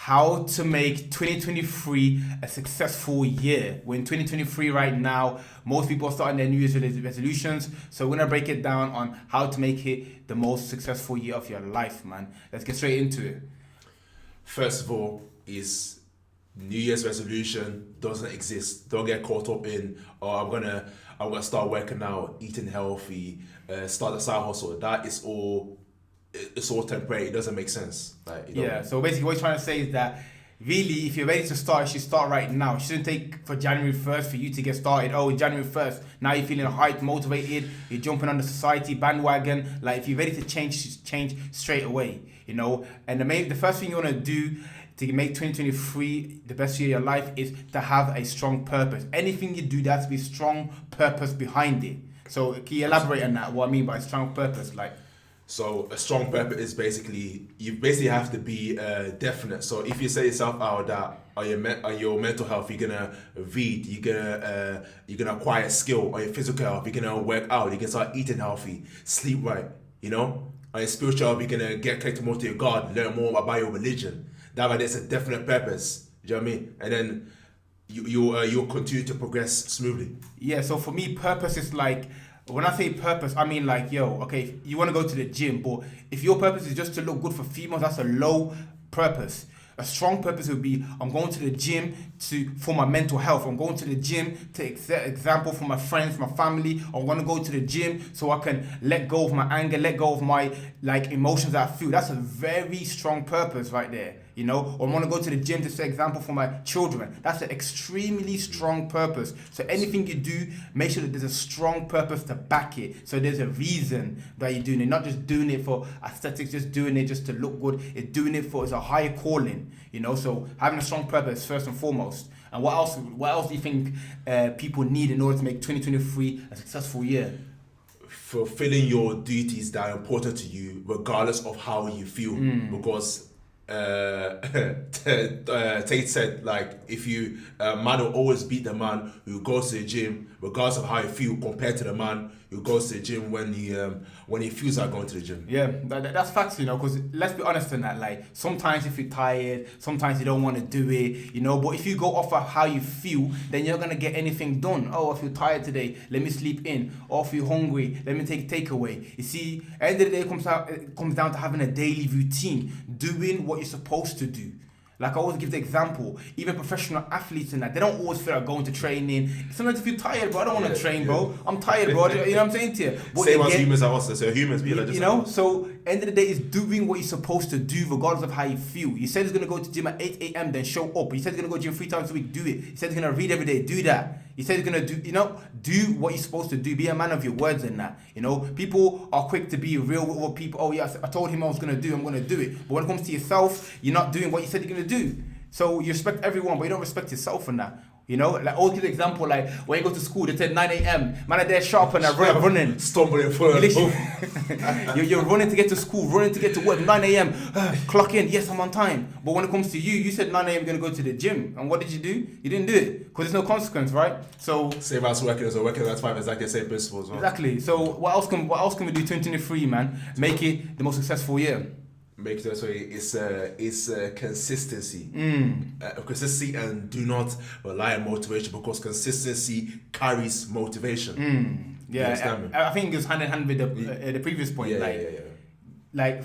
how to make 2023 a successful year. We're in 2023 right now. Most people are starting their New Year's resolutions. So we're going to break it down on how to make it the most successful year of your life, man. Let's get straight into it. First of all, is New Year's resolution doesn't exist. Don't get caught up in, I'm gonna start working out, eating healthy, start a side hustle. That is all. It's all temporary. It doesn't make sense. So basically, what you're trying to say is that really, if you're ready to start, you should start right now. It shouldn't take for January 1st for you to get started. Oh, January 1st. Now you're feeling hyped, motivated. You're jumping on the society bandwagon. Like if you're ready to change straight away. You know. And the first thing you want to do to make 2023 the best year of your life is to have a strong purpose. Anything you do, there has to be strong purpose behind it. So can you elaborate on that? What I mean by strong purpose, So a strong purpose is basically, you have to be definite. So if you say yourself out that on your mental health, you're gonna read, you're gonna acquire skill. On your physical health, you're gonna work out, you can start eating healthy, sleep right. You know, on your spiritual health, you're gonna get connected more to your God, learn more about your religion. That way, there's a definite purpose. Do you know what I mean? And then you'll continue to progress smoothly. Yeah. So for me, purpose is like. When I say purpose, I mean okay, you want to go to the gym, but if your purpose is just to look good for females, that's a low purpose. A strong purpose would be, I'm going to the gym for my mental health. I'm going to the gym to example for my friends, my family. I want to go to the gym so I can let go of my anger, let go of my emotions that I feel. That's a very strong purpose right there. You know, or I want to go to the gym to set example for my children. That's an extremely strong purpose. So anything you do, make sure that there's a strong purpose to back it. So there's a reason that you're doing it, not just doing it for aesthetics, just doing it just to look good. It's a higher calling, you know. So having a strong purpose first and foremost. And what else do you think people need in order to make 2023 a successful year? Fulfilling your duties that are important to you, regardless of how you feel, because. Tate said, if you man will always beat the man who goes to the gym regardless of how he feel, compared to the man who goes to the gym when he feels like going to the gym. Yeah, that's facts, you know, because let's be honest in that, sometimes if you're tired, sometimes you don't want to do it, you know, but if you go off of how you feel, then you're not going to get anything done. Oh, I feel tired today, let me sleep in. Or if you're hungry, let me take takeaway. You see, at the end of the day, it comes down to having a daily routine, doing what you're supposed to do. I always give the example, even professional athletes and that, they don't always feel like going to training. Sometimes you feel tired, bro. I don't want to train, bro. I'm tired, bro. You know what I'm saying to you? But same as humans are also. So humans be like, you know, so end of the day is doing what you're supposed to do regardless of how you feel. You said he's going to go to gym at 8 a.m. then show up. You said he's going to go to gym 3 times a week, do it. You said he's going to read every day, do that. You said he's going to do what you're supposed to do. Be a man of your words in that. You know, people are quick to be real with what people, oh yes, I told him I was going to do, I'm going to do it. But when it comes to yourself, you're not doing what you said you're going to do. So you respect everyone, but you don't respect yourself in that. You know, always give an example, when you go to school, they said 9 a.m. Man, are there sharp and they're running. Stumbling for You're running to get to school, running to get to work, 9 a.m. Clock in, yes, I'm on time. But when it comes to you said 9 a.m. you're going to go to the gym. And what did you do? You didn't do it. Because there's no consequence, right? So same as working as working at 5, exactly the same principles. Right? Exactly. So what else can we do 2023, man? Make it the most successful year. Make it so it's consistency. Consistency, and do not rely on motivation, because consistency carries motivation. Yeah, I think it's hand in hand with the previous point.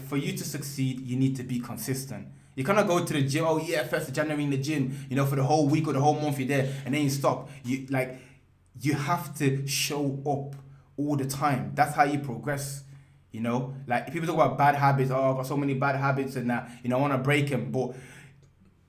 For you to succeed, you need to be consistent. You cannot go to the gym. Oh yeah, 1st of January in the gym. You know, for the whole week or the whole month you're there, and then you stop. You have to show up all the time. That's how you progress. You know, people talk about bad habits. Oh, I've got so many bad habits and that. You know, I want to break them, but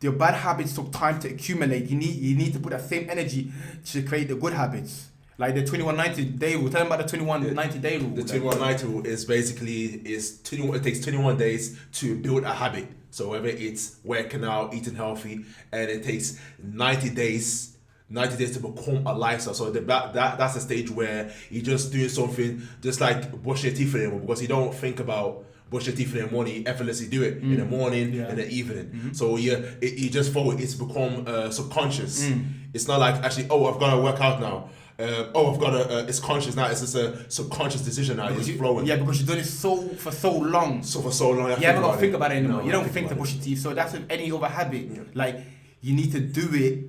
your bad habits took time to accumulate. You need to put that same energy to create the good habits. Like the 21-90 day rule. Tell them about the 21-90 day rule. The 21-90 rule is basically it takes 21 days to build a habit. So whether it's working out, eating healthy, and it takes 90 days to become a lifestyle. So that's a stage where you're just doing something, just like brushing your teeth in the morning, because you don't think about brushing your teeth in the morning. You effortlessly do it in the morning and the evening. So you just follow it. It's become subconscious. It's not like actually, I've got to work out now. I've got it's conscious now. It's just a subconscious decision now. It's flowing. Yeah, because you've done it for so long. So for so long, You haven't got to think about it anymore. No, You don't think to brush your teeth. So that's with any other habit. Like, you need to do it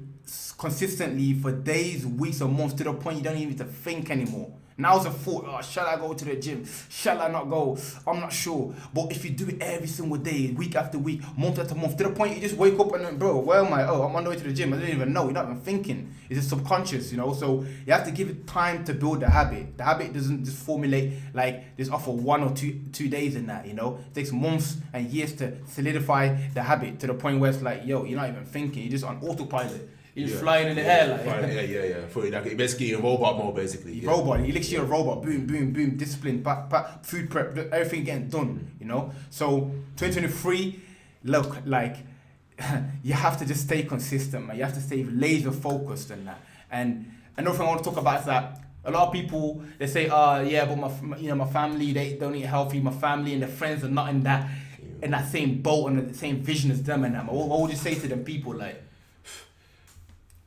consistently for days, weeks, or months to the point you don't even need to think anymore. Now it's a thought, oh, shall I go to the gym? Shall I not go? I'm not sure. But if you do it every single day, week after week, month after month, to the point you just wake up and then, bro, where am I? Oh, I'm on the way to the gym. I don't even know. You're not even thinking. It's just subconscious, you know? So you have to give it time to build the habit. The habit doesn't just formulate like just off of 1 or 2 days in that, you know? It takes months and years to solidify the habit to the point where it's like, yo, you're not even thinking. You're just on autopilot. You're just flying in the air like. Yeah. For like basically in robot mode, basically. Robot. You literally a robot. Boom, boom, boom. Discipline. Food prep. Everything getting done. You know. So 2023. Look, like you have to just stay consistent, man. You have to stay laser focused on that. And another thing I want to talk about is that a lot of people they say, yeah, but my family they don't eat healthy. My family and their friends are not in that same boat and the same vision as them and that. What would you say to them people like?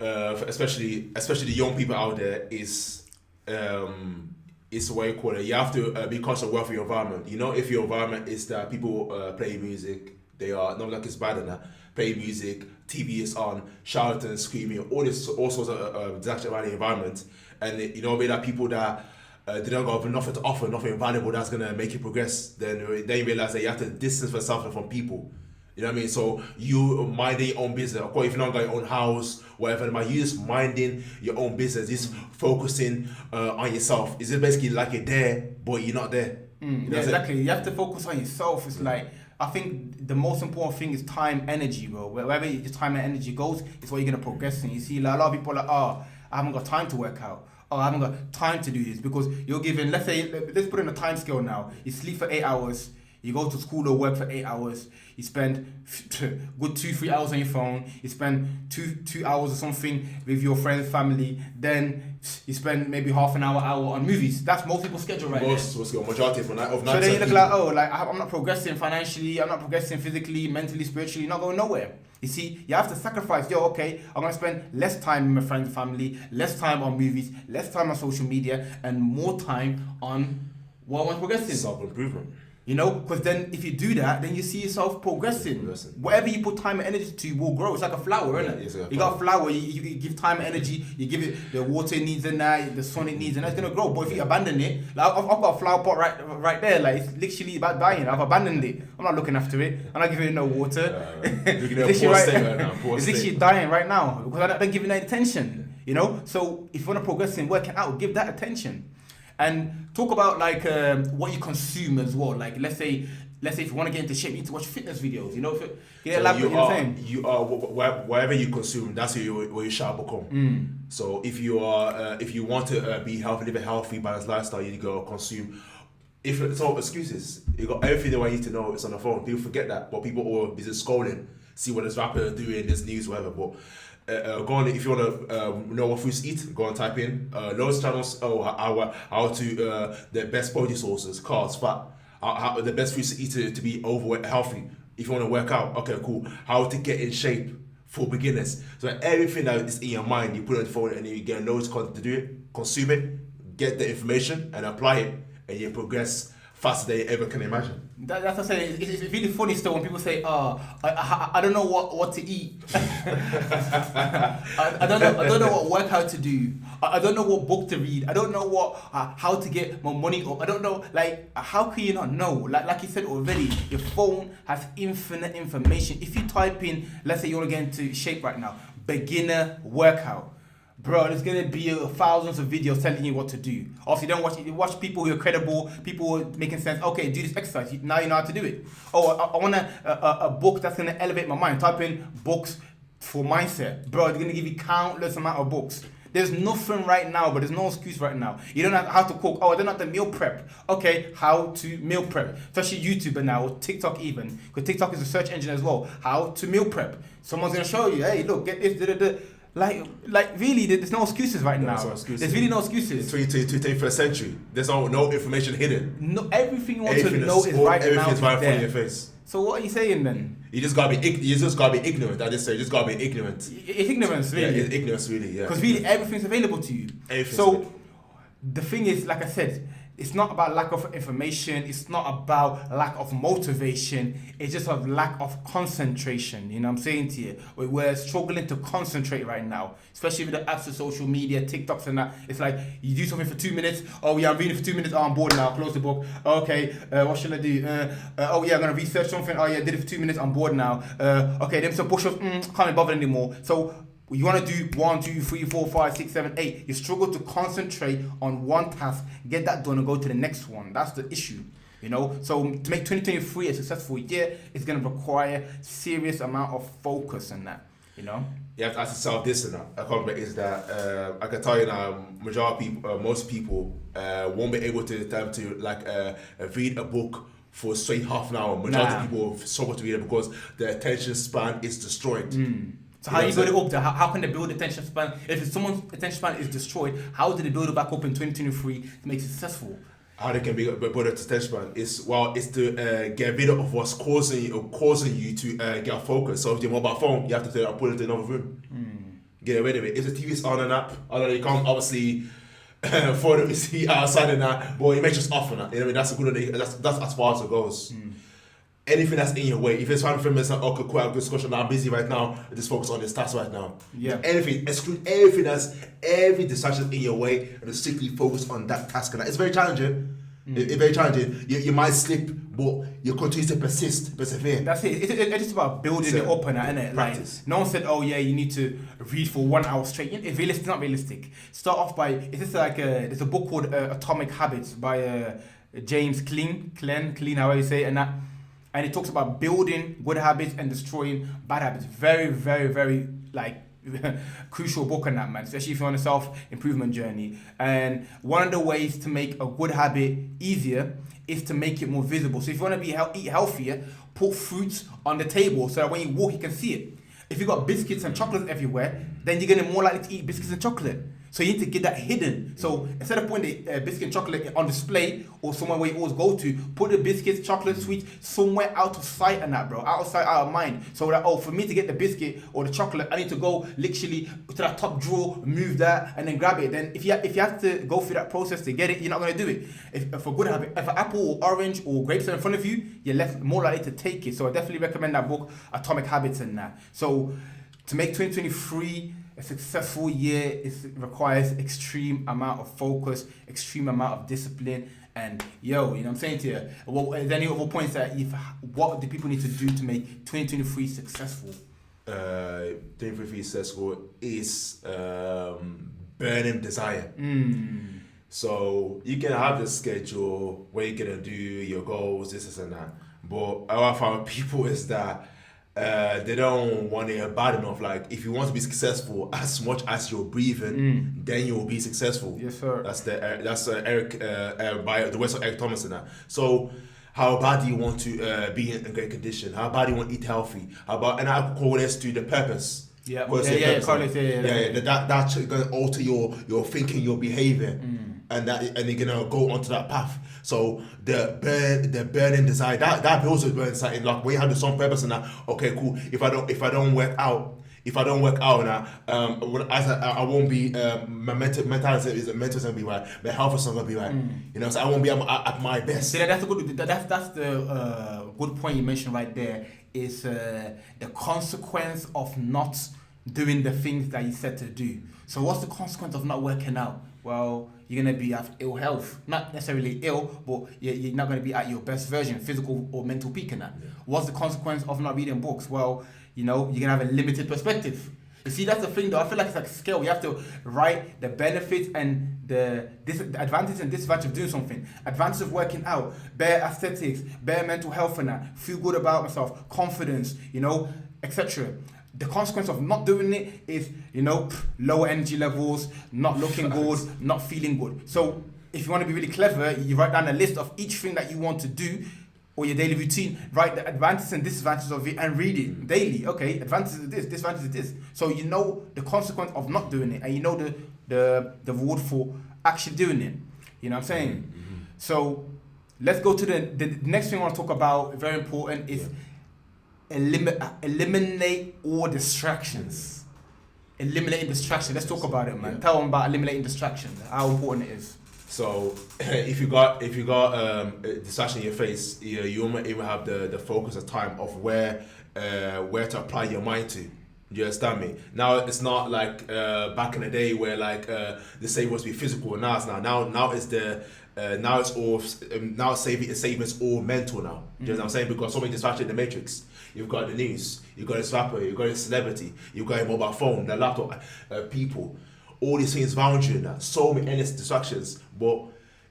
Especially the young people out there is what you call it. You have to be conscious of your environment. You know, if your environment is that people play music, they are not like it's bad in that. Play music, TV is on, shouting, screaming, all sorts of disaster around the environment, and you know, be that people that they don't got nothing to offer, nothing valuable that's gonna make you progress. Then you realize that you have to distance yourself from people. You know what I mean? So you minding your own business. Of course, if you don't got your own house, whatever, you just minding your own business, just focusing on yourself. Is it basically like you're there, but you're not there? Yeah, exactly. You have to focus on yourself. It's like, I think the most important thing is time, energy, bro. Wherever your time and energy goes, it's what you're gonna progress in. You see, like, a lot of people are like, I haven't got time to work out. I haven't got time to do this because you're given. Let's put in a time scale now. You sleep for 8 hours. You go to school or work for 8 hours. You spend good 2-3 hours on your phone. You spend two hours or something with your friends, family. Then you spend maybe half an hour on movies. That's most people's schedule right now. Majority of 9. So then you look like, I'm not progressing financially. I'm not progressing physically, mentally, spiritually. Not going nowhere. You see, you have to sacrifice. Okay, I'm gonna spend less time with my friends, family, less time on movies, less time on social media, and more time on what I want progressing. Self-improvement. You know, because then if you do that, then you see yourself progressing. Whatever you put time and energy to will grow. It's like a flower, isn't it? Like you got a flower, you give time and energy, you give it the water it needs and that, the sun it needs, and that's gonna grow. But if you abandon it, like I've got a flower pot right there, like it's literally about dying. I've abandoned it. I'm not looking after it. I'm not giving it no water. It's literally dying right now because I don't give it no attention. You know, so if you wanna progress in working out, give that attention. And talk about like what you consume as well. Like let's say if you want to get into shape, you need to watch fitness videos. You know, whatever you consume, that's where you shall become. So if you want to be healthy, live a healthy, balanced lifestyle, you go consume. If it's all excuses, you got everything that I need to know. It's on the phone. People forget that, but people are busy scrolling, see what this rapper is doing, this news, whatever. But go on, if you want to know what foods to eat, go and type in loads of channels. How to the best body sources, carbs, fat, how the best foods to eat to be overweight, healthy. If you want to work out, okay, cool. How to get in shape for beginners. So everything that is in your mind, you put it on the phone and you get loads of content to do it, consume it, get the information and apply it, and you progress faster than you ever can imagine. That's what I'm saying. It's really funny still when people say, I don't know what to eat. I don't know what workout to do. I don't know what book to read. I don't know how to get more money. Or I don't know, like, how can you not know? Like you said already, your phone has infinite information. If you type in, let's say you want to get into shape right now, beginner workout. Bro, there's gonna be thousands of videos telling you what to do. Obviously, you watch people who are credible, people who are making sense. Okay, do this exercise. Now you know how to do it. Oh, I want a book that's gonna elevate my mind. Type in books for mindset. Bro, they're gonna give you countless amount of books. There's nothing right now, but there's no excuse right now. You don't know how to cook. Oh, I don't know how to meal prep. Okay, how to meal prep. Especially YouTuber now, or TikTok even. Because TikTok is a search engine as well. How to meal prep. Someone's gonna show you, hey, look, get this, Like really, there's no excuses right now. There's really no excuses. 21st century. There's no information hidden. No, everything you want to know is right now. Everything's right in front of your face. So what are you saying then? You just gotta be ignorant. I just say, you just gotta be ignorant. It's ignorance, Yeah, really. it's ignorance, really. Yeah. Because really, everything's available to you. Everything's So, available. the thing is, like I said, it's not about lack of information. It's not about lack of motivation. It's just a lack of concentration. You know what I'm saying to you? We're struggling to concentrate right now, especially with the apps of social media, TikToks and that. It's like you do something for 2 minutes. Oh yeah, I'm reading for 2 minutes. Oh, I'm bored now. Close the book. Okay, what should I do? Oh yeah, I'm gonna research something. Oh yeah, did it for 2 minutes. I'm bored now. Okay, then some push-ups. Can't be bothered anymore. So you want to do 1, 2, 3, 4, 5, 6, 7, 8. You struggle to concentrate on one task, get that done, and go to the next one. That's the issue, you know. So to make 2023 a successful year, it's going to require serious amount of focus and that, you know. You have to ask yourself this and that. A comment is that I can tell you now, most people won't be able to read a book for straight half an hour. Majority of people struggle to read it because their attention span is destroyed. So how do you build it up? How can they build attention span? If someone's attention span is destroyed, how do they build it back up in 2023 to make it successful? How they can build attention span is to get rid of what's causing you to get focused. So if your mobile phone, you have to put it in another room. Get rid of it. If the TV is on and up, although you can't obviously for the see outside and that, but it makes just off on that. You know what I mean? That's a good idea. That's as far as it goes. Anything that's in your way. If it's one thing that's like, okay, cool, I have a discussion, I'm busy right now, just focus on this task right now. Yeah. Exclude every distraction in your way and just strictly focus on that task. And that. It's very challenging. It's very challenging. You might slip, but you continue to persevere. That's it. It's just about building it up and that, innit? Like, no one said, oh yeah, you need to read for 1 hour straight. It's realistic, not realistic. Start off by, it's just like, there's a book called Atomic Habits by James Clean, however you say it, and that. And it talks about building good habits and destroying bad habits. Very, very, very like crucial book on that, man. Especially if you're on a self-improvement journey. And one of the ways to make a good habit easier is to make it more visible. So if you want to eat healthier, put fruits on the table so that when you walk, you can see it. If you got biscuits and chocolates everywhere, then you're gonna more likely to eat biscuits and chocolate. So you need to get that hidden. So instead of putting the biscuit and chocolate on display or somewhere where you always go to, put the biscuits, chocolate, sweets somewhere out of sight and that, bro. Out of sight, out of mind. So that, for me to get the biscuit or the chocolate, I need to go literally to that top drawer, move that, and then grab it. Then if you have to go through that process to get it, you're not gonna do it. If for good habit, if an apple or orange or grapes are in front of you, you're more likely to take it. So I definitely recommend that book, Atomic Habits and that. So to make 2023 a successful year, it requires extreme amount of focus, extreme amount of discipline, and you know what I'm saying to you. Is there any other points that what do people need to do to make 2023 successful? 2023 successful is burning desire. So you can have the schedule where you're gonna do your goals, this and that. But what I found with people is that they don't want it bad enough. Like, if you want to be successful as much as you're breathing, then you will be successful. Yes, sir. That's Eric by the words of Eric Thomas and that. So, how bad do you want to be in great condition? How bad do you want to eat healthy? And I call this to the purpose. Yeah, That's gonna alter your thinking, your behavior, and you're gonna go onto that path. So the burning desire that builds a burning desire. Like when you have the some purpose and that. Okay, cool. If I don't work out now, I won't be my mental is gonna be right. My health is not gonna be right. You know, so I won't be at my best. See, that's the good point you mentioned right there. Is the consequence of not doing the things that you said to do. So what's the consequence of not working out? Well, you're going to have ill health. Not necessarily ill, but you're not going to be at your best version, physical or mental peak in that. Yeah. What's the consequence of not reading books? Well, you're going to have a limited perspective. You see, that's the thing though. I feel like it's like a scale. You have to write the benefits and the advantage and disadvantage of doing something. Advantage of working out, bare aesthetics, bare mental health and that. Feel good about myself, confidence, etc. The consequence of not doing it is, lower energy levels, not looking good, not feeling good. So if you want to be really clever, you write down a list of each thing that you want to do or your daily routine, write the advantages and disadvantages of it and read it daily. Okay, advantages of this, disadvantages of this. So you know the consequence of not doing it and you know the reward for actually doing it. You know what I'm saying? Mm-hmm. So let's go to the next thing I want to talk about, very important, is eliminate all distractions. Eliminating distractions. Let's talk about it, man. Tell them about eliminating distractions. How important it is. So if you got a distraction in your face, you won't even have the focus of time of where to apply your mind to. Do you understand me? Now it's not like back in the day where like the saving was be physical. Now it's now it's the now it's all now saving is all mental now. Do you know what I'm saying? Because so many distractions in the matrix. You've got the news, you've got a rapper, you've got a celebrity, you've got a mobile phone, the laptop, people. All these things around you now, so many endless distractions, but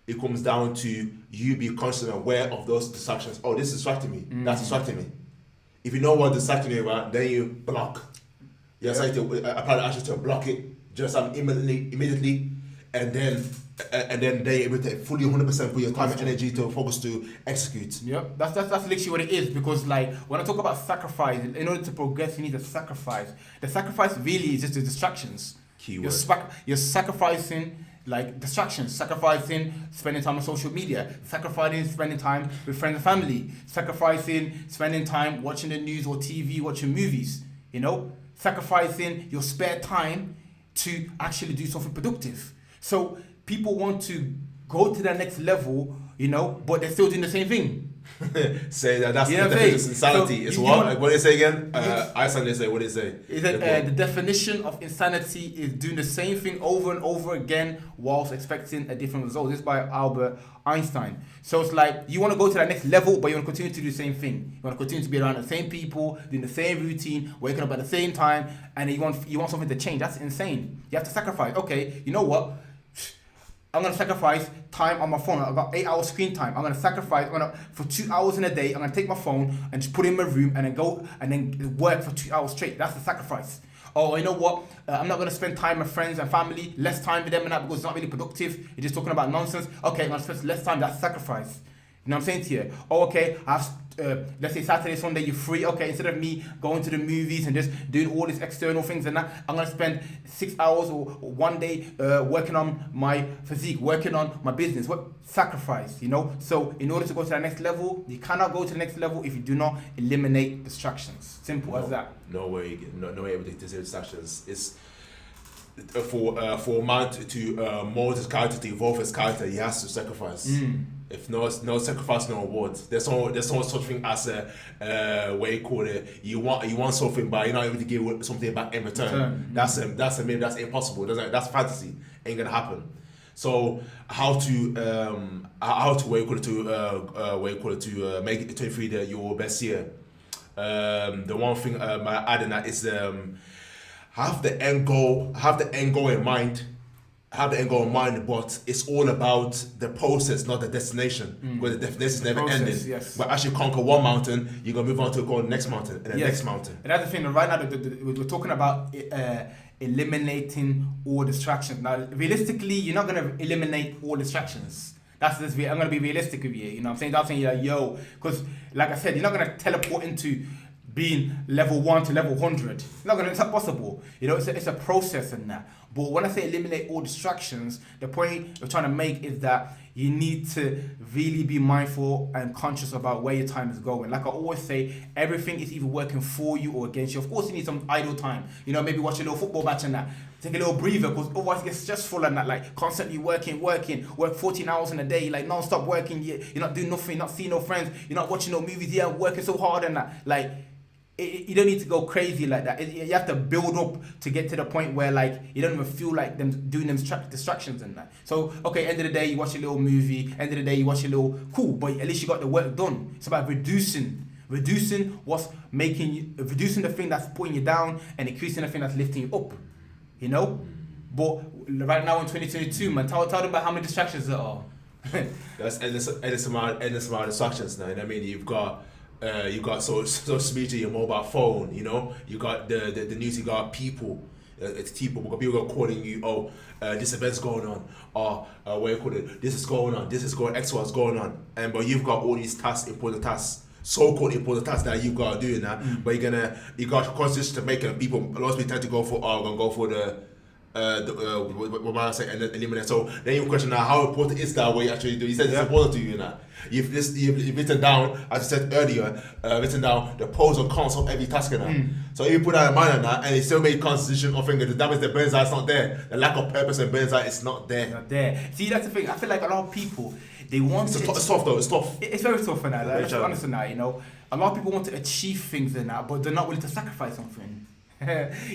it comes down to you be constantly aware of those distractions. Oh, this distracted me. That's distracting me. If you know what distracting you about, then you block. You apply the action to block it just immediately, and then they're able to fully 100% put your time and energy to focus to execute. Yep, that's literally what it is. Because like when I talk about sacrifice, in order to progress, you need to sacrifice. The sacrifice really is just the distractions. Keyword. You're sacrificing like distractions, sacrificing spending time on social media, sacrificing spending time with friends and family, sacrificing spending time watching the news or TV, watching movies, you know, sacrificing your spare time to actually do something productive. So people want to go to the next level, you know, but they're still doing the same thing. Say that's You know the what I'm definition of saying? insanity. So it's you what? want- What do they say again? Iceland say, what do they say? Is that the definition of insanity is doing the same thing over and over again whilst expecting a different result. This is by Albert Einstein. So it's like you want to go to that next level, but you want to continue to do the same thing. You want to continue to be around the same people, doing the same routine, waking up at the same time, and you want something to change. That's insane. You have to sacrifice. Okay, you know what? I'm gonna sacrifice time on my phone. I've got 8 hours screen time. I'm gonna sacrifice. For 2 hours in a day. I'm gonna take my phone and just put it in my room and then go and then work for 2 hours straight. That's the sacrifice. Oh, you know what? I'm not gonna spend time with friends and family. Less time with them and that because it's not really productive. You're just talking about nonsense. Okay, I'm gonna spend less time. That's sacrifice. You know what I'm saying to you? Oh, okay. Let's say Saturday, Sunday, you're free. Okay, instead of me going to the movies and just doing all these external things and that, I'm gonna spend 6 hours or 1 day working on my physique, working on my business. What sacrifice, you know? So in order to go to the next level, you cannot go to the next level if you do not eliminate distractions. Simple as that. No way able to distractions. It's for a man to mold his character, to evolve his character, he has to sacrifice. If no sacrifice, no reward. There's no such thing as a way you call it. You want something, but you're not able to give something back in return. That's impossible. That's fantasy. Ain't gonna happen. So how to make it 23 your best year. The one thing I add in that is have the end goal in mind. But it's all about the process, not the destination. Because the destination is never ending. Yes. But as you conquer one mountain, you're gonna move on to go the next mountain and the next mountain. And that's the thing. Right now, we're talking about eliminating all distractions. Now, realistically, you're not gonna eliminate all distractions. I'm gonna be realistic with you. You know what I'm saying? I'm saying like, yo, because like I said, you're not gonna teleport into being level 1 to level 100. It's not possible. You know, it's a process in that. But when I say eliminate all distractions, the point we're trying to make is that you need to really be mindful and conscious about where your time is going. Like I always say, everything is either working for you or against you. Of course, you need some idle time. You know, maybe watch a little football match and that. Take a little breather because otherwise it gets stressful and that. Like constantly work 14 hours in a day, like non-stop working. You're not doing nothing, not seeing no friends. You're not watching no movies. You're working so hard and that. Like, you don't need to go crazy like that. You have to build up to get to the point where like you don't even feel like them doing them distractions and that. So okay, end of the day you watch a little movie. End of the day you watch a little cool, but at least you got the work done. It's about reducing what's making you, reducing the thing that's putting you down and increasing the thing that's lifting you up. You know, but right now in 2022, man, tell them about how many distractions there are. That's endless amount of distractions now. And I mean, you've got social media, your mobile phone. You know, you got the news. You got people. It's people. People are calling you. Oh, this event's going on. Or what you call it? This is going on. This is going. X, Y is going on. But you've got all these important tasks. So-called important tasks that you've got to do in that. But you got conscious to make it. People, a lot of people tend to go for. Oh, I'm gonna go for what man say, and then eliminate. So then you question now, how important is that what you actually do? He said it's important to you now. You've written down, as I said earlier, written down the pros and cons of every task now. So if you put that in mind on that, and it still made constitution of thinking, that means the burns eye is not there. The lack of purpose in burns eye is not there. Not there. See, that's the thing. I feel like a lot of people, they want It's tough though. It's tough. It's very tough for that. Like, let's be honest in that. You know, a lot of people want to achieve things in that, but they're not willing to sacrifice something.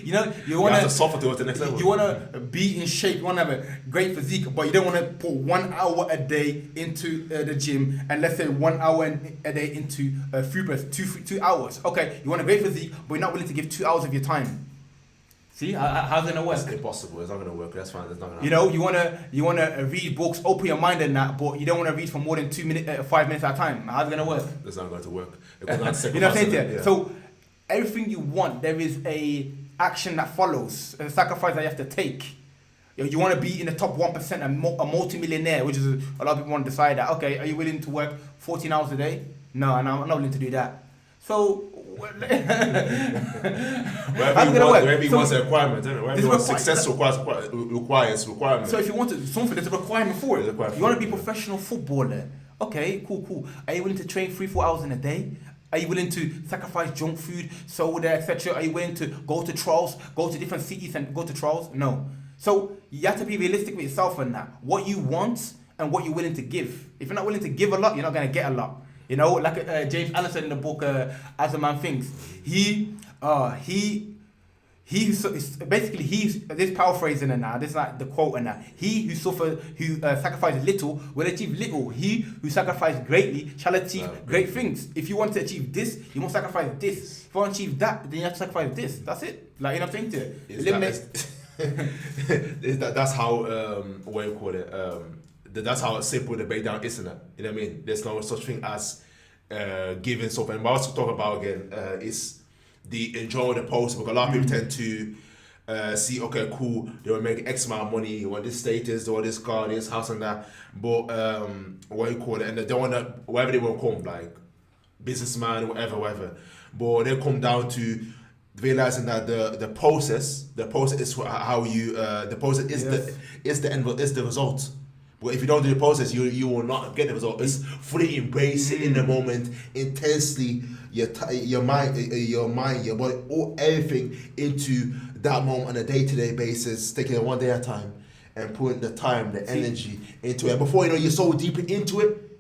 You know, you want to suffer to go to the next level. You want to be in shape. You want to have a great physique, but you don't want to put 1 hour a day into the gym, and let's say 1 hour a day into free press, 2 hours. Okay, you want a great physique, but you're not willing to give 2 hours of your time. See, how's it gonna work? It's impossible. It's not gonna work. That's fine. It's not gonna. You know, you wanna read books, open your mind and that, but you don't want to read for more than 5 minutes at a time. How's it gonna work? It's not going to work. You know what I'm saying? Yeah. So everything you want, there is a action that follows, a sacrifice that you have to take. You want to be in the top 1%, a multi-millionaire, which is a lot of people want to decide that. Okay, are you willing to work 14 hours a day? No, and I'm not willing to do that. So wherever you want a requirement, wherever you want success requires requirement. So if you want something, there's a requirement for it. You want to be a professional footballer. Okay, cool. Are you willing to train 3-4 hours in a day? Are you willing to sacrifice junk food, soda, etc.? Are you willing to go to trials, go to different cities and go to trials? No. So you have to be realistic with yourself on that. What you want and what you're willing to give. If you're not willing to give a lot, you're not going to get a lot. You know, like James Allen said in the book, As a Man Thinks, this paraphrasing and now, this is like the quote and that. He who sacrifices little will achieve little. He who sacrifices greatly shall achieve great things. If you want to achieve this, you must sacrifice this. If you want to achieve that, then you have to sacrifice this. That's it. Like, you know what I'm saying? That's how what do you call it? That's how simple the breakdown is, isn't it? You know what I mean? There's no such thing as giving something. And what I was talking about again is the enjoy the post, because a lot of people tend to see, okay, cool, they will make X amount of money, you want this status, or this car, this house and that, but what you call it, and they don't want to, whatever they want to come, like businessman, whatever, but they come down to realizing that the process is how you the process is the end, is the result. But if you don't do the process, you will not get the result. It's fully embrace it in the moment, intensely, your mind, your body, everything into that moment on a day-to-day basis, taking it one day at a time and putting the time, the energy into it. Before you know, you're so deep into it,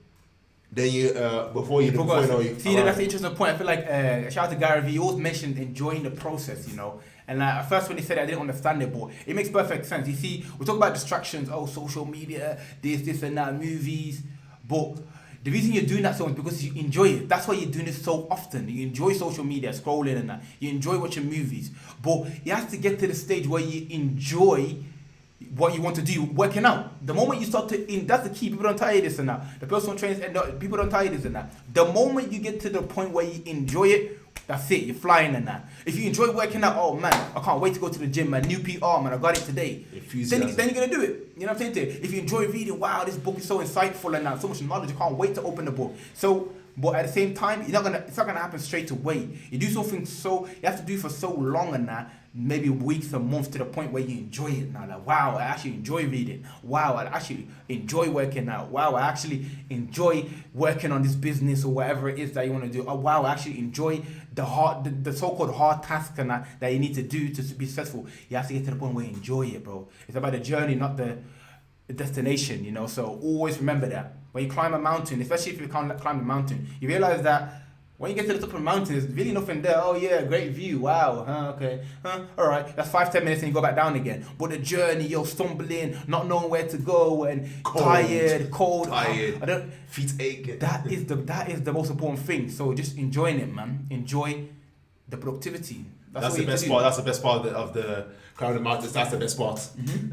then before you know. See, that's an interesting point. I feel like shout out to Gary Vee. He always mentioned enjoying the process, you know. And at first when he said it, I didn't understand it, but it makes perfect sense. You see, we talk about distractions, social media, this and that, movies, but the reason you're doing that so much is because you enjoy it. That's why you're doing it so often. You enjoy social media, scrolling and that. You enjoy watching movies, but you have to get to the stage where you enjoy what you want to do, working out. The moment you start to, that's the key. People don't tell you this and that. The personal trainers, people don't tell you this and that. The moment you get to the point where you enjoy it, that's it, you're flying in that. If you enjoy working out, oh man, I can't wait to go to the gym, man, new PR, man, I got it today. Then you're going to do it. You know what I'm saying? If you enjoy reading, wow, this book is so insightful and that, so much knowledge, you can't wait to open the book. So, but at the same time, it's not gonna happen straight away. You do something you have to do for so long and that, maybe weeks or months, to the point where you enjoy it now. Like, wow, I actually enjoy reading. Wow, I actually enjoy working out. Wow, I actually enjoy working on this business or whatever it is that you want to do. Oh, wow, I actually enjoy the so-called hard task and that you need to do to be successful. You have to get to the point where you enjoy it, bro. It's about the journey, not the destination, you know. So always remember that. When you climb a mountain, especially if you can't climb a mountain, you realize that when you get to the top of the mountain, there's really nothing there. Oh yeah, great view, wow, okay, all right, that's 5-10 minutes and you go back down again. But the journey, you're stumbling, not knowing where to go, and cold, feet aching. That is the most important thing. So just enjoying it, man. Enjoy the productivity. That's the best part. That's the best part of the climbing the mountains. That's the best part.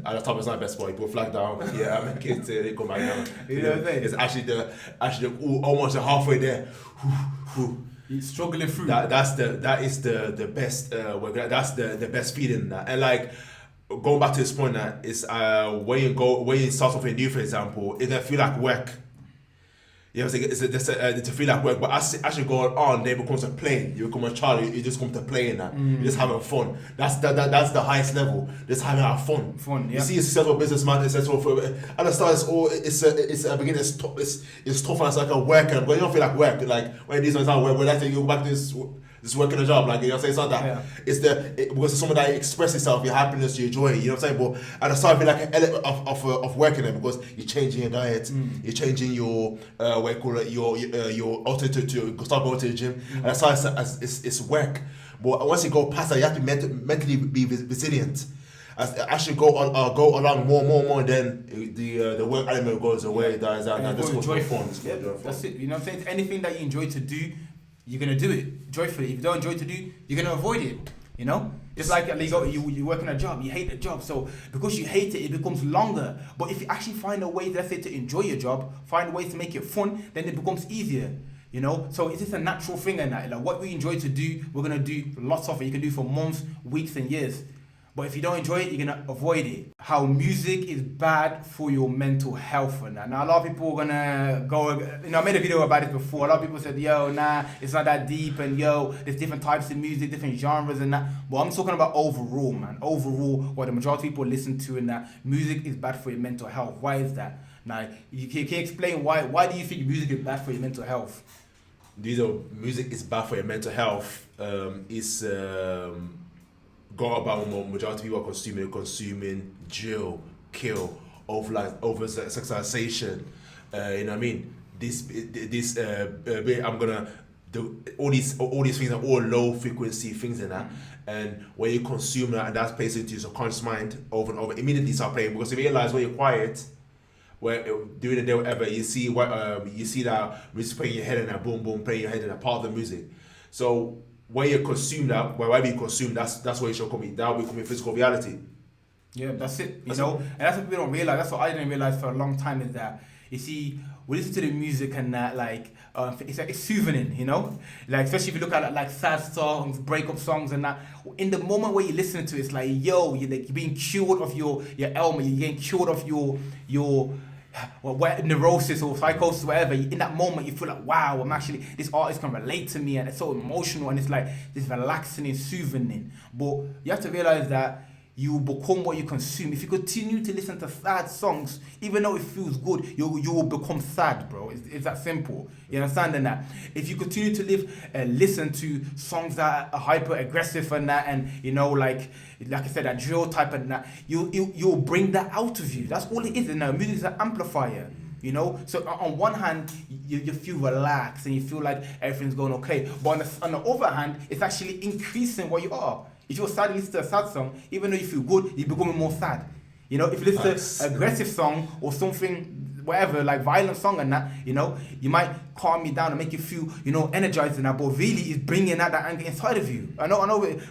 At the top, it's not the best part. You put a flag down. Yeah, I mean, kids they come back down. You know what I'm saying? It's actually almost halfway there. You're struggling through. That is the best. That's the best feeling. And like going back to this point, that is when you start something new, for example, it doesn't feel like work. You know, to feel like work, but as you go on, then it becomes a play. You become a child. You just come to play in that. You're just having fun. That's the highest level. Just having fun. Fun. Yeah. You see a successful businessman, successful. At the start, it's a beginning. It's tough. It's tough and it's like a work, but you don't feel like work. Like when these ones are work, when I think you go back to this work in a job, like, you know what I'm saying? It's not that. Yeah. It's because it's someone that express yourself, your happiness, your joy, you know what I'm saying? But at the start, it'll be like an element of working there, because you're changing your diet, you're changing your what you call it, your alter to start going to the gym, and that's how it's work. But once you go past that, you have to mentally be resilient. As you go along more, then the work element goes away. That's joyful. fun. Yeah, that's it. You know what I'm saying? Anything that you enjoy to do, you're gonna do it joyfully. If you don't enjoy to do, you're gonna avoid it. You know, just like you work in a job, you hate the job, so because you hate it, it becomes longer. But if you actually find a way, let's say, to enjoy your job, find ways to make it fun, then it becomes easier. You know, so it's just a natural thing, and that, like, what we enjoy to do, we're gonna do lots of it. You can do for months, weeks, and years. But if you don't enjoy it, you're gonna avoid it. How music is bad for your mental health and that. Now, a lot of people are gonna go, you know, I made a video about it before. A lot of people said, yo, nah, it's not that deep, and yo, there's different types of music, different genres and that. But I'm talking about overall, man. Overall, what the majority of people listen to and that, music is bad for your mental health. Why is that? Now, you can explain why. Why do you think music is bad for your mental health? Music is bad for your mental health. Go about what majority of people are consuming, drill, kill, over sexualization. You know what I mean? I'm gonna do all these things are all low frequency things in that. And when you consume that, and that's placed into your subconscious mind over and over, immediately start playing, because you realize when you're quiet, where during the day, whatever, you see that music playing in your head, and that boom boom playing in your head, and that part of the music. So when you consume that, wherever you consume, that's where it should come in. That will become a physical reality. Yeah, that's it. You know, and that's what people don't realize. That's what I didn't realize for a long time, is that, you see, we listen to the music and that, like, it's soothing, you know, like, especially if you look at like sad songs, breakup songs and that. In the moment where you listen to it, it's like, yo, you're being cured of your ailment, you're getting cured of your neurosis or psychosis, whatever. In that moment, you feel like, wow, this artist can relate to me, and it's so emotional, and it's like this relaxing and soothing. But you have to realize that you become what you consume. If you continue to listen to sad songs, even though it feels good, you will become sad, bro. It's that simple. You understand that? If you continue to listen to songs that are hyper aggressive and that, and, you know, like I said, that drill type and that, you'll bring that out of you. That's all it is. And now music is an amplifier. You know, so on one hand, you feel relaxed and you feel like everything's going okay. But on the other hand, it's actually increasing what you are. If you're sad, you listen to a sad song, even though you feel good, you're becoming more sad. You know, if you listen to an aggressive song or something, whatever, like violent song and that, you know, you might calm you down and make you feel, you know, energized and that, but really it's bringing out that anger inside of you. I know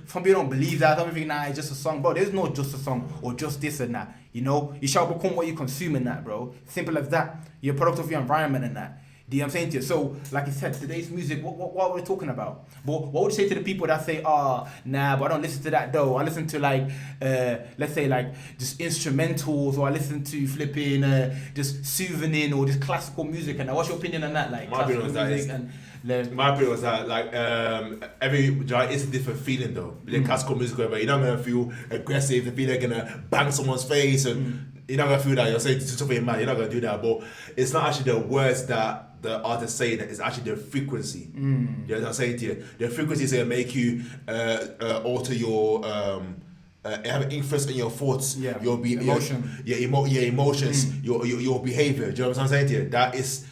some people don't believe that. Some people think, nah, it's just a song. Bro, there's no just a song or just this and that. You know, you shall become what you consume in that, bro. Simple as that. You're a product of your environment and that. Do you know what I'm saying to you? So, like I said, today's music, what are we talking about? But what would you say to the people that say, nah, but I don't listen to that though. I listen to like, let's say like just instrumentals, or I listen to flipping just soothing or just classical music. And what's your opinion on that? Like my opinion was that like it's a different feeling though. The classical music, whatever, you're not gonna feel aggressive. The feeling gonna bang someone's face and. You're not gonna feel that. You're saying something mad. You're not gonna do that. But it's not actually the words that the artist saying. It's actually the frequency. You know what I'm saying to you? The frequency is gonna make you alter your have an influence on your thoughts. Yeah. Your emotion. Emotions. Your behavior. Do you know what I'm saying to you? That is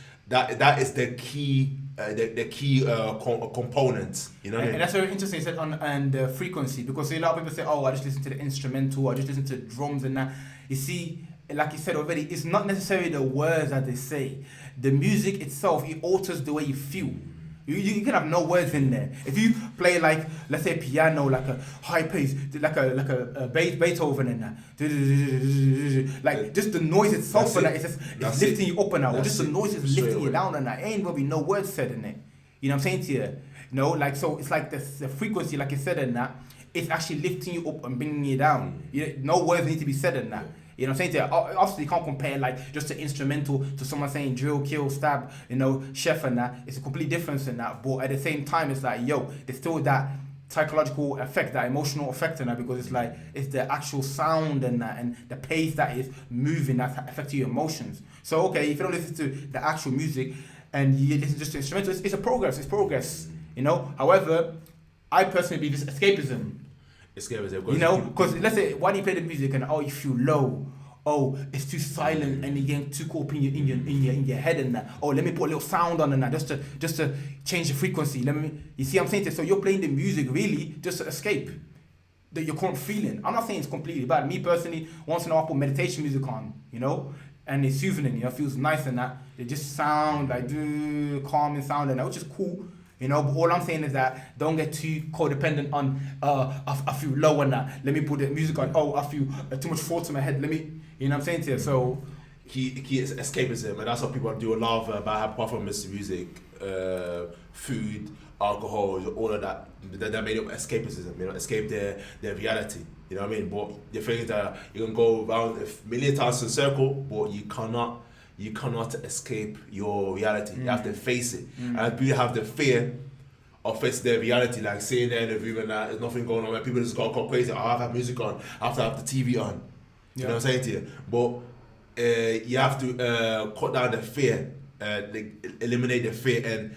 the key. The key components, you know what I mean? And that's very interesting. You said on the frequency, because a lot of people say, oh, I just listen to the instrumental, I just listen to drums and that. You see, like you said already, it's not necessarily the words that they say. The music itself, it alters the way you feel. You can have no words in there. If you play like, let's say piano, like a high pace, like a Beethoven and that, like just the noise itself and that, it's lifting you up and that, or just the noise is lifting you down and that, ain't gonna be no words said in it. You know what I'm saying to you? You know, like, so it's like the frequency, like I said in that, it's actually lifting you up and bringing you down. No words need to be said in that. You know what I'm saying? To you? Obviously, you can't compare like just the instrumental to someone saying drill, kill, stab, you know, chef and that. It's a complete difference in that. But at the same time, it's like, yo, there's still that psychological effect, that emotional effect in that, because it's like it's the actual sound and that and the pace that is moving that's affecting your emotions. So okay, if you don't listen to the actual music and you listen just to instrumental, it's a progress. It's progress. You know. However, I personally believe it's escapism. You know, because let's say, why do you play the music and you feel low? Oh, it's too silent and you're getting too caught up in your head and that. Oh, let me put a little sound on and that just to change the frequency. You see what I'm saying? So you're playing the music really just to escape your current feeling. I'm not saying it's completely bad. Me personally, once in a while I put meditation music on, you know, and it's soothing, you know, it feels nice and that. They just sound like calming sound and that, which is cool. You know, but all I'm saying is that don't get too codependent on I feel low on that. Let me put the music on. Oh, I feel too much thoughts in my head. Let me, you know what I'm saying to you? So key is escapism, and that's what people do a lot of apart from music, food, alcohol, all of that. That made up escapism. You know, escape their reality. You know what I mean? But the thing is that you can go around a million times in a circle, but you cannot escape your reality. You have to face it. And people have the fear of facing their reality, like sitting there in the room and there's nothing going on, where people just go crazy. I have to have music on, I have to have the TV on. You know what I'm saying to you? But you have to cut down the fear, eliminate the fear, and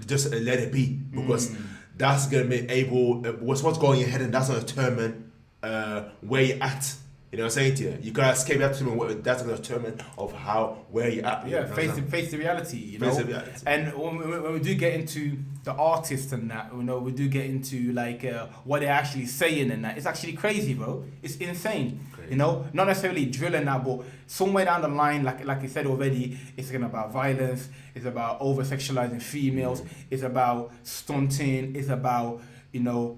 just let it be, because that's gonna be able. What's going in your head, and that's gonna determine where you're at. You know what I'm saying to you? You gotta escape that to me. That's gonna determine of where you're at. Yeah, face the reality. You know. The reality. And when we do get into the artists and that, you know, we do get into like what they're actually saying and that. It's actually crazy, bro. It's insane. Crazy. You know, not necessarily drilling that, but somewhere down the line, like I said already, it's about violence. It's about over sexualizing females. It's about stunting. It's about, you know,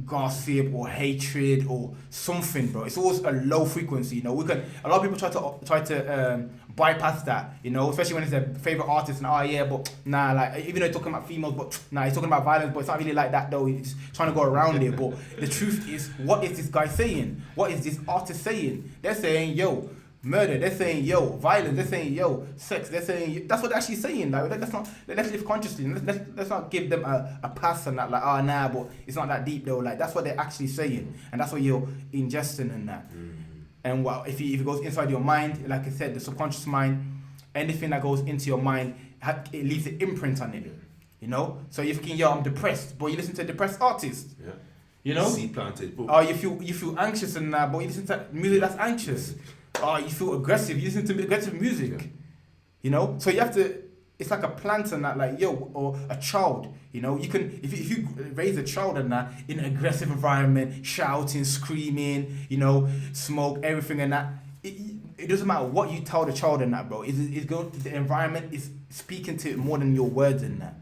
gossip or hatred or something, bro. It's always a low frequency. You know, a lot of people try to bypass that. You know, especially when it's their favorite artist and yeah, but nah, like even though he's talking about females, but nah, he's talking about violence, but it's not really like that though. He's trying to go around it. But the truth is, what is this guy saying? What is this artist saying? They're saying, yo, murder. They're saying, yo, violence. They're saying, yo, sex. They're saying, that's what they're actually saying. Like, let's live consciously. Let's not give them a pass on that. Like, nah, but it's not that deep though. Like, that's what they're actually saying, and that's what you're ingesting in that. And if it goes inside your mind, like I said, the subconscious mind, anything that goes into your mind, it leaves an imprint on it. You know. So you're thinking, yo, I'm depressed, but you listen to a depressed artist. Yeah. You know. Seed planted. Oh, you feel anxious and that, but you listen to music that's anxious. Oh, you feel aggressive. You listen to aggressive music. Yeah. You know, so you have to. It's like a plant and that, like or a child. You know, you can if you raise a child and that in an aggressive environment, shouting, screaming, you know, smoke, everything and that. It doesn't matter what you tell the child and that, bro. The environment is speaking to it more than your words and that.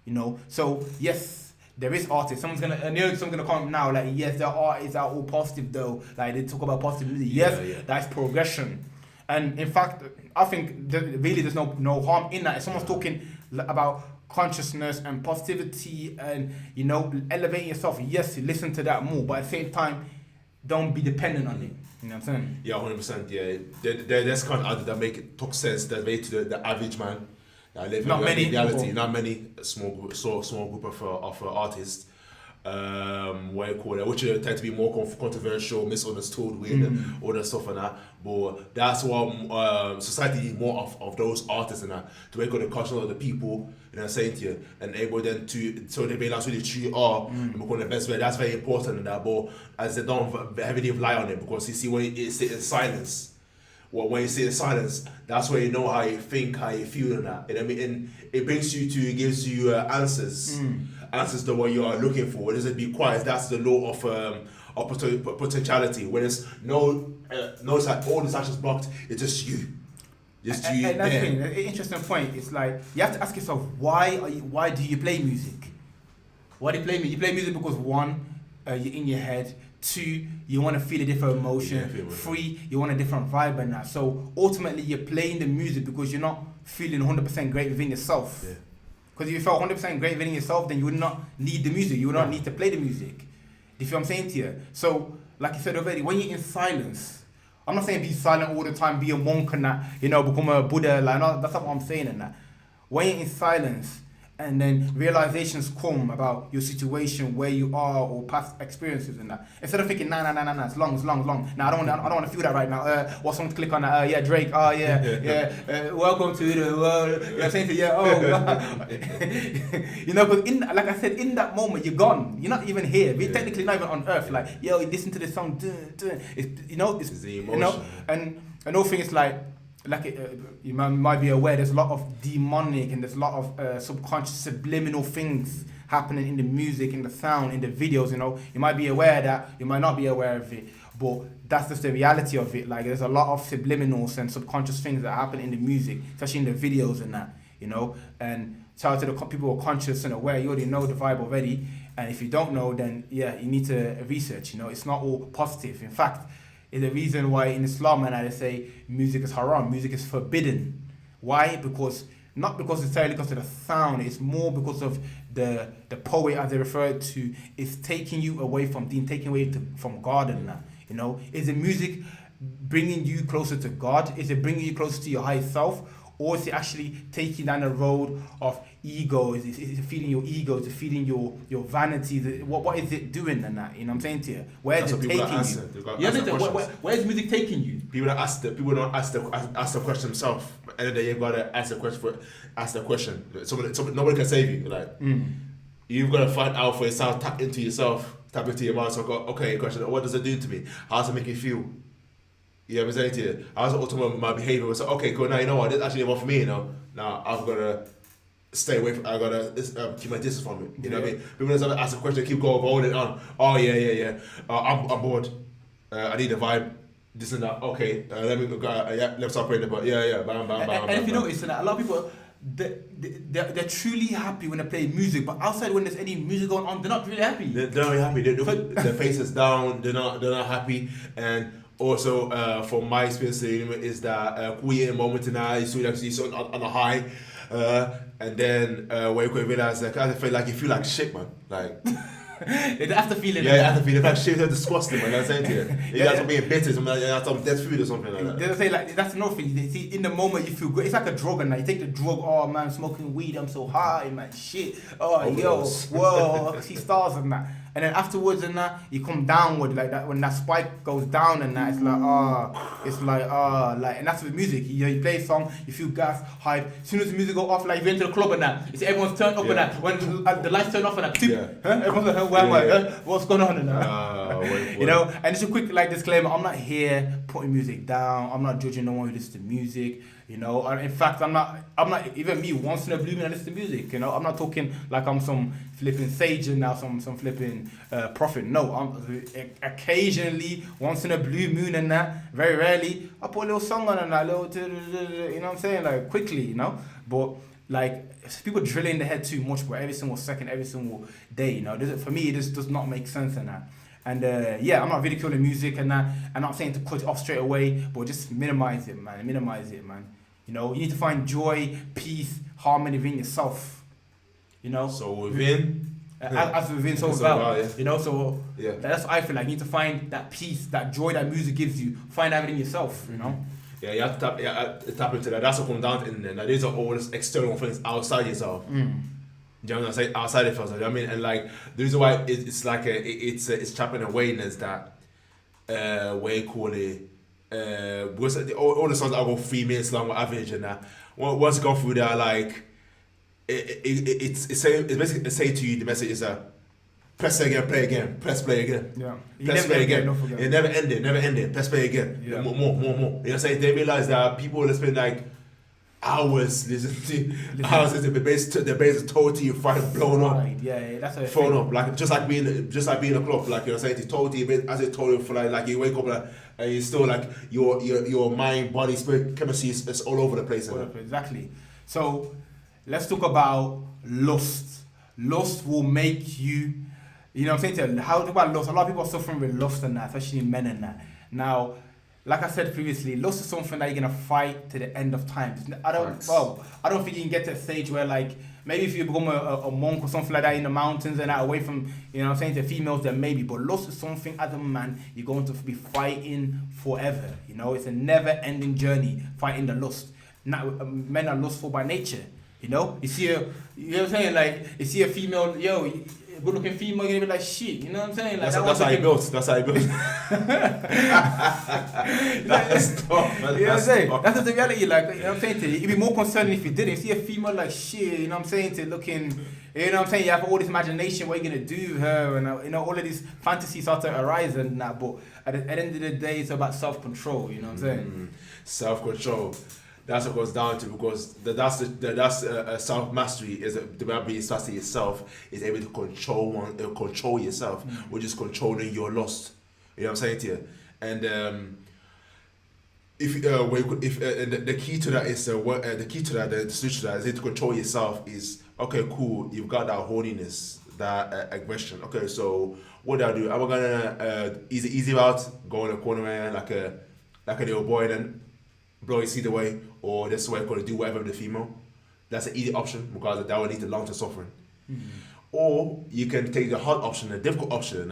You know, so yes. There is artists. Someone's gonna come now. Like, yes, there are artists that are all positive though. Like, they talk about positive music. Yes, that's progression. And in fact, I think really there's no harm in that. If someone's talking about consciousness and positivity and, you know, elevating yourself, yes, you listen to that more. But at the same time, don't be dependent on it. You know what I'm saying? Yeah, 100%. Yeah, there's kind of others that make it talk sense. That make to the average man. Not many reality, people. not many small group of artists, what you call it, which tend to be more controversial, misunderstood, weird, all that stuff and that. But that's what society needs more of those artists and that, to wake up the conscience of the people, you know what I'm saying to you, and able then so they realize who they truly are and become the best way. That's very important in that. But as they don't heavily rely on it, because you see when it sits in silence. Well, when you sit in silence, that's where you know how you think, how you feel, and that. You know what I mean? And it it gives you answers, answers to what you are looking for. It doesn't be quiet. That's the law of potentiality. When it's notice that all this action's blocked, it's just you, just you. And that's the thing. An interesting point. It's like you have to ask yourself, why do you play music? Why do you play music? You play music because one, you're in your head. 2, you want to feel a different emotion. 3, you want a different vibe and that. So ultimately, you're playing the music because you're not feeling 100% great within yourself. Because if you felt 100% great within yourself, then you would not need the music. You would not need to play the music. Do you feel what I'm saying to you? So, like you said already, when you're in silence, I'm not saying be silent all the time, be a monk and that, you know, become a Buddha. Like, no, that's not what I'm saying in that. Wait in silence, and then realizations come about your situation, where you are, or past experiences and that. Instead of thinking, nah, it's long. Nah, I don't want to feel that right now. What song to click on that? Yeah, Drake. Oh yeah. Welcome to the world. You know what I'm saying? You know, because like I said, in that moment, you're gone. You're not even here. We're technically not even on earth. Like, yo, you listen to this song. It's, you know, it's the emotion. You know, and another thing is like you might be aware, there's a lot of demonic and there's a lot of subconscious subliminal things happening in the music, in the sound, in the videos. You know, you might be aware of that, you might not be aware of it, but that's just the reality of it. Like, there's a lot of subliminals and subconscious things that happen in the music, especially in the videos and that, you know. And shout out to the people who are conscious and aware. You already know the vibe already, and if you don't know, then yeah, you need to research. You know, it's not all positive. In fact, is the reason why in Islam and they say music is haram, music is forbidden. Why? Because not because necessarily because of the sound, it's more because of the poet, as they refer to, is taking you away from deen, taking away from God and that. You know, is the music bringing you closer to God? Is it bringing you closer to your higher self? Or is it actually taking down the road of ego? Is it feeding your ego? Is it feeding your vanity? What is it doing and that? You know what I'm saying to you? Where is it taking you? Where is music taking you? People don't ask the question themselves. And then you've got to ask the question. Nobody can save you. Like, you've got to find out for yourself, tap into yourself, tap into your mind. So go, okay, question, what does it do to me? How does it make you feel? You know what I'm saying to you? I was ultimately my behavior was okay, cool. Now you know what? This actually not for me. You know. Now I've got to stay away from. I got to keep my distance from it. You know what I mean? People just ask a question, keep going, hold it on. Oh yeah. I'm bored. I need a vibe. This and that. Okay. Let me go. Let's start praying. But yeah. Bam. And if you notice that a lot of people, they're truly happy when they play music, but outside when there's any music going on, they're not really happy. They're not really happy. Their face is down. They're not happy. And also, from my experience, is that we in a moment now, you see on a high, and then when you realize like I feel like you feel like shit, man. Like they have to feel it. Yeah, you have to feel it. Like shit, they're disgusting, man. I'm saying to you, you guys are being bitter, some dead food or something like that. They say like that's another thing. They see in the moment you feel good. It's like a drug, and like you take the drug. Oh man, smoking weed, I'm so high, man. Shit. Oh yo, whoa, I see stars and that. And then afterwards and that, you come downward like that. When that spike goes down and that, it's like and that's with music. You play a song, you feel gas, hype. As soon as the music go off, like you enter the club and that, it's everyone's turned up and that. When the lights turn off and that, everyone's like, what's going on and that? You know. And just a quick like disclaimer: I'm not here putting music down. I'm not judging no one who listens to music. You know, in fact, I'm not even me. Once in a blue moon, I listen to music. You know, I'm not talking like I'm some flipping sage and now some flipping prophet. No, I'm occasionally, once in a blue moon and that, very rarely, I put a little song on and that, little, you know what I'm saying, like quickly, you know. But like people drill in the head too much, but every single second, every single day, you know. For me, it just does not make sense in that. And I'm not ridiculing music and that. I'm not saying to cut it off straight away, but just minimize it, man. You know, you need to find joy, peace, harmony within yourself. You know. So within. As within, so without. Yeah. You know, so that's what I feel like. You need to find that peace, that joy that music gives you. Find that within yourself. You know. Yeah, you have to tap into that. That's what comes down to it. And these are all these external things outside yourself. Do you know what I'm saying? Outside of yourself. You know what I mean? And like the reason why it's like it's trapping awareness that way call it. Because all the songs I go 3 minutes long on average and that. Once you go through there, like it's basically say to you the message is press play again, play again, press play again. Yeah. Press play again. It never ended. Press play again. Yeah. More. You know what I'm saying? They realize that people that spend like hours listening to the bass is totally blown up. Yeah, that's a thrown up. Like just like being a club, like you know, saying it's totally as it totally fly. Like you wake up and you still like your mind, body, spirit, chemistry is all over the place. Exactly. So let's talk about lust. Lust will make you. You know what I'm saying? How about lust? A lot of people are suffering with lust and that, especially men and that. Now, like I said previously, lust is something that you're gonna fight to the end of time. I Facts. I don't think you can get to a stage where like maybe if you become a monk or something like that in the mountains and that away from, you know what I'm saying, to females, then maybe. But lust is something as a man you're going to be fighting forever. You know, it's a never-ending journey fighting the lust. Men are lustful by nature. You know, you know what I'm saying, like you see a female, good looking female, you're gonna be like shit. You know what I'm saying? Like That's how he built. That's how he built. That's tough. Man. You know what I'm That's saying? tough. That's the reality, like, you know what I'm saying to you? It'd be more concerning if you didn't. See a female like shit, you know what I'm saying, to looking, you know what I'm saying, you have all this imagination, what you're gonna do with her, and you know, all of these fantasies start to arise and that, but at the end of the day, it's about self-control, you know what I'm saying? Self-control. That's what it goes down to, because that's self-mastery is the way being to yourself is able to control yourself, which is controlling your lust. You know what I'm saying to you? And the key to that is the solution to that is to control yourself is, okay, cool, you've got that horniness, that aggression. Okay, so what do I do? Am I gonna easy route, go in a corner man like a little boy then blow his seed away, or this way gonna do whatever with the female? That's an easy option because that will lead to long-term suffering. Or you can take the hard option, the difficult option,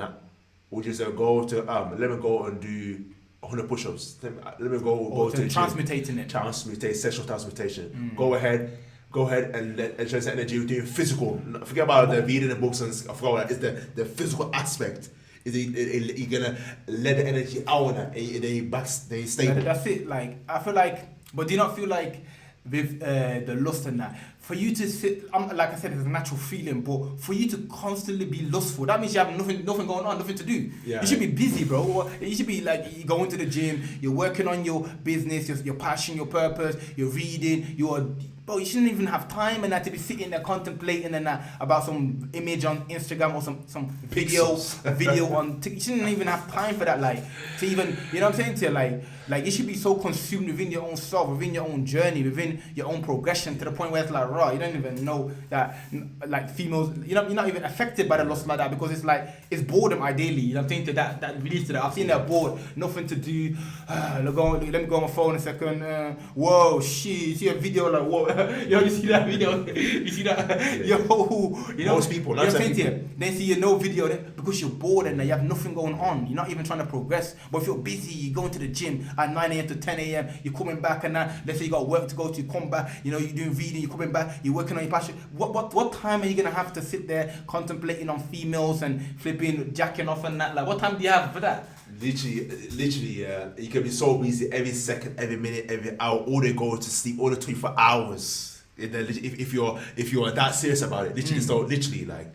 which is go to let me go and do 100 push-ups. Let me go to the transmutating it. Transmutate, sexual transmutation. Go ahead and transfer energy. You're doing physical. Forget about the reading the books and I forgot what that is. The physical aspect. You're gonna let the energy out and they stable. That's it. Like I feel like, but do you not feel like with the lust and that, for you to sit, like I said, it's a natural feeling, but for you to constantly be lustful, that means you have nothing going on, nothing to do. Yeah. You should be busy, bro. You should be like, you going to the gym, you're working on your business, your passion, your purpose, you're reading, bro, you shouldn't even have time and that to be sitting there contemplating and that about some image on Instagram or some video on TikTok. You shouldn't even have time for that, like, to even, you know what I'm saying to you, like you should be so consumed within your own self, within your own journey, within your own progression, to the point where it's like, raw, you don't even know that, like, females, you're not even affected by the lust like that, because it's like, it's boredom ideally, you know what I'm saying, to that release to that. I've seen that bored, nothing to do, let me go on my phone a second, whoa, shit, you see a video, like, whoa, yo, you see that video, you see that, yo, you know, most people, you know what I'm saying to you, then see no video, because you're bored and you have nothing going on, you're not even trying to progress. But if you're busy, you're going to the gym at 9 a.m. to 10 a.m, you're coming back and that, let's say you got work to go to, you come back, you know, you're doing reading, you're coming back, you're working on your passion. What time are you gonna have to sit there contemplating on females and flipping, jacking off and that? Like, what time do you have for that? Literally, you can be so busy every second, every minute, every hour, or they go to sleep all the 24 hours. If you're that serious about it, literally, so literally, like,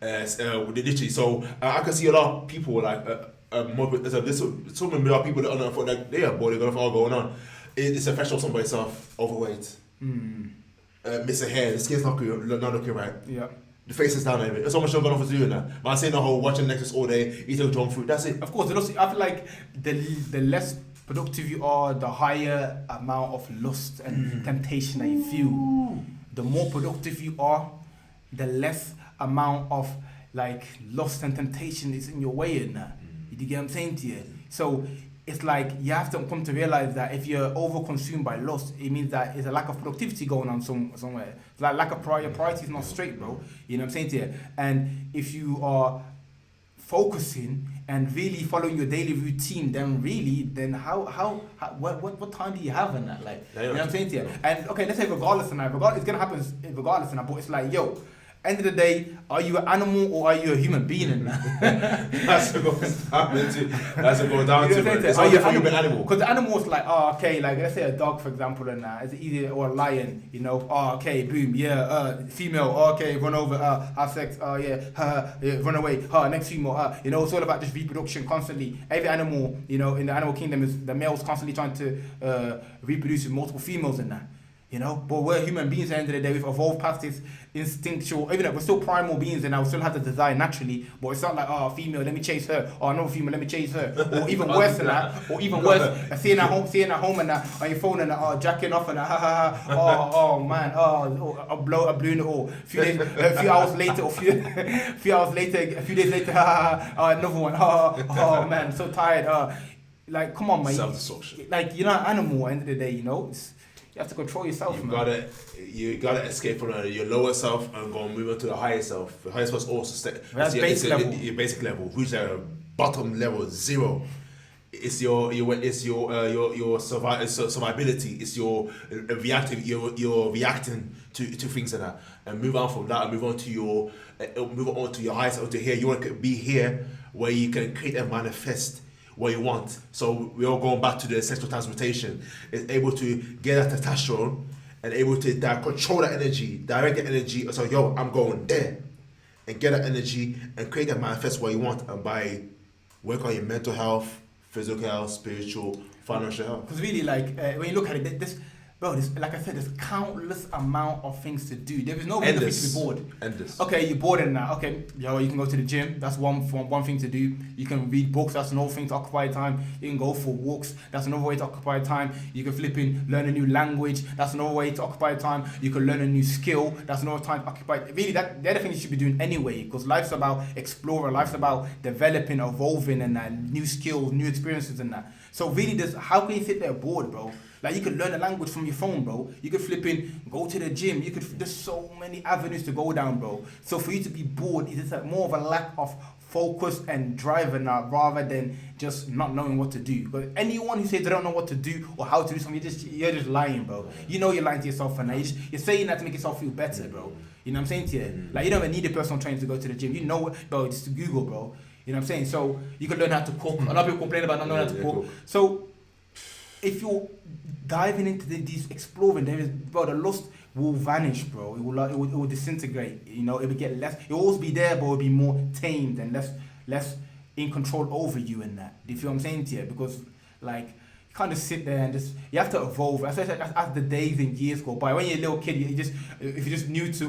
literally, so I can see a lot of people like there's so many people that are on the phone, like they are bored, they're all going on. It's a fashion of somebody self overweight, missing hair, the skin's not looking right. Yeah. The face is down a bit. There's so much going on for doing that. Man, saying the whole watching Netflix all day, eating junk food. That's it. Of course, I feel like the less productive you are, the higher amount of lust and temptation that you feel. The more productive you are, the less amount of like lust and temptation is in your way in that. You get what I'm saying to you? So it's like you have to come to realize that if you're over-consumed by lust, it means that there's a lack of productivity going on somewhere. It's like lack of priority is not straight, bro. You know what I'm saying to you? And if you are focusing and really following your daily routine, then what time do you have in that? Like, you know what I'm saying to you? And okay, let's say regardless of that, it's gonna happen regardless of that, but it's like, yo, end of the day, are you an animal or are you a human being in that? That's what goes down to. It's Are you an animal? Because the animal is like, oh, okay, like let's say a dog, for example, and it's easy, or a lion, you know, oh, okay, boom, yeah, female, okay, run over, have sex, oh, yeah, run away, next female, you know, it's all about just reproduction constantly. Every animal, you know, in the animal kingdom, is the male's constantly trying to reproduce with multiple females in that. You know, but we're human beings at the end of the day. We've evolved past this instinctual, even though we're still primal beings and I still have the desire naturally, but it's not like, oh, female, let me chase her, or another female, let me chase her, or even worse than that, or even worse, seeing at home and that, on your phone and that, jacking off and that, oh man, I blew in it all. A few days later, another one, oh man, so tired, Like, come on, mate. Self-destruction. Like, you're not an animal. At the end of the day, you know, you have to control yourself, man. You gotta escape from your lower self and go and move on to the higher self. The higher self is also That's basic level. Your basic level, which is bottom level, 0. It's your survivability. It's your reactive. You're reacting to things like that, and move on from that and move on to your higher self. To here, you want to be here where you can create and manifest what you want. So we're all going back to the sexual transmutation. It's able to get that testosterone and able to control that energy, direct the energy. So yo, I'm going there, and get that energy and create and manifest what you want, and by work on your mental health, physical health, spiritual, financial health. Because really, like, when you look at it, this, like I said, there's countless amount of things to do. There is no reason for you to be bored. Endless. Okay, you're bored in that. Okay, yo, you can go to the gym. That's one thing to do. You can read books. That's another thing to occupy time. You can go for walks. That's another way to occupy time. You can learn a new language. That's another way to occupy time. You can learn a new skill. That's another time to occupy. Really, they're the things you should be doing anyway. Because life's about exploring. Life's about developing, evolving, and new skills, new experiences, and that. So really, how can you sit there bored, bro? Like, you could learn a language from your phone, bro. You could go to the gym. There's so many avenues to go down, bro. So for you to be bored, it's just more of a lack of focus and drive and rather than just not knowing what to do. But anyone who says they don't know what to do or how to do something, you're just lying, bro. You know you're lying to yourself, and you're saying that to make yourself feel better, bro. You know what I'm saying to you? Like, you don't even need a personal trainer to go to the gym. You know what, bro, just to Google, bro. You know what I'm saying? So you can learn how to cook. A lot of people complain about not knowing how to cook. So if you're diving into these exploring, the lust will vanish, bro. It will disintegrate. You know, it will get less. It will always be there, but it will be more tamed and less in control over you in that. Do you feel what I'm saying to you? Because, like, you can't just sit there and you have to evolve. As the days and years go by. When you're a little kid, if you're just new to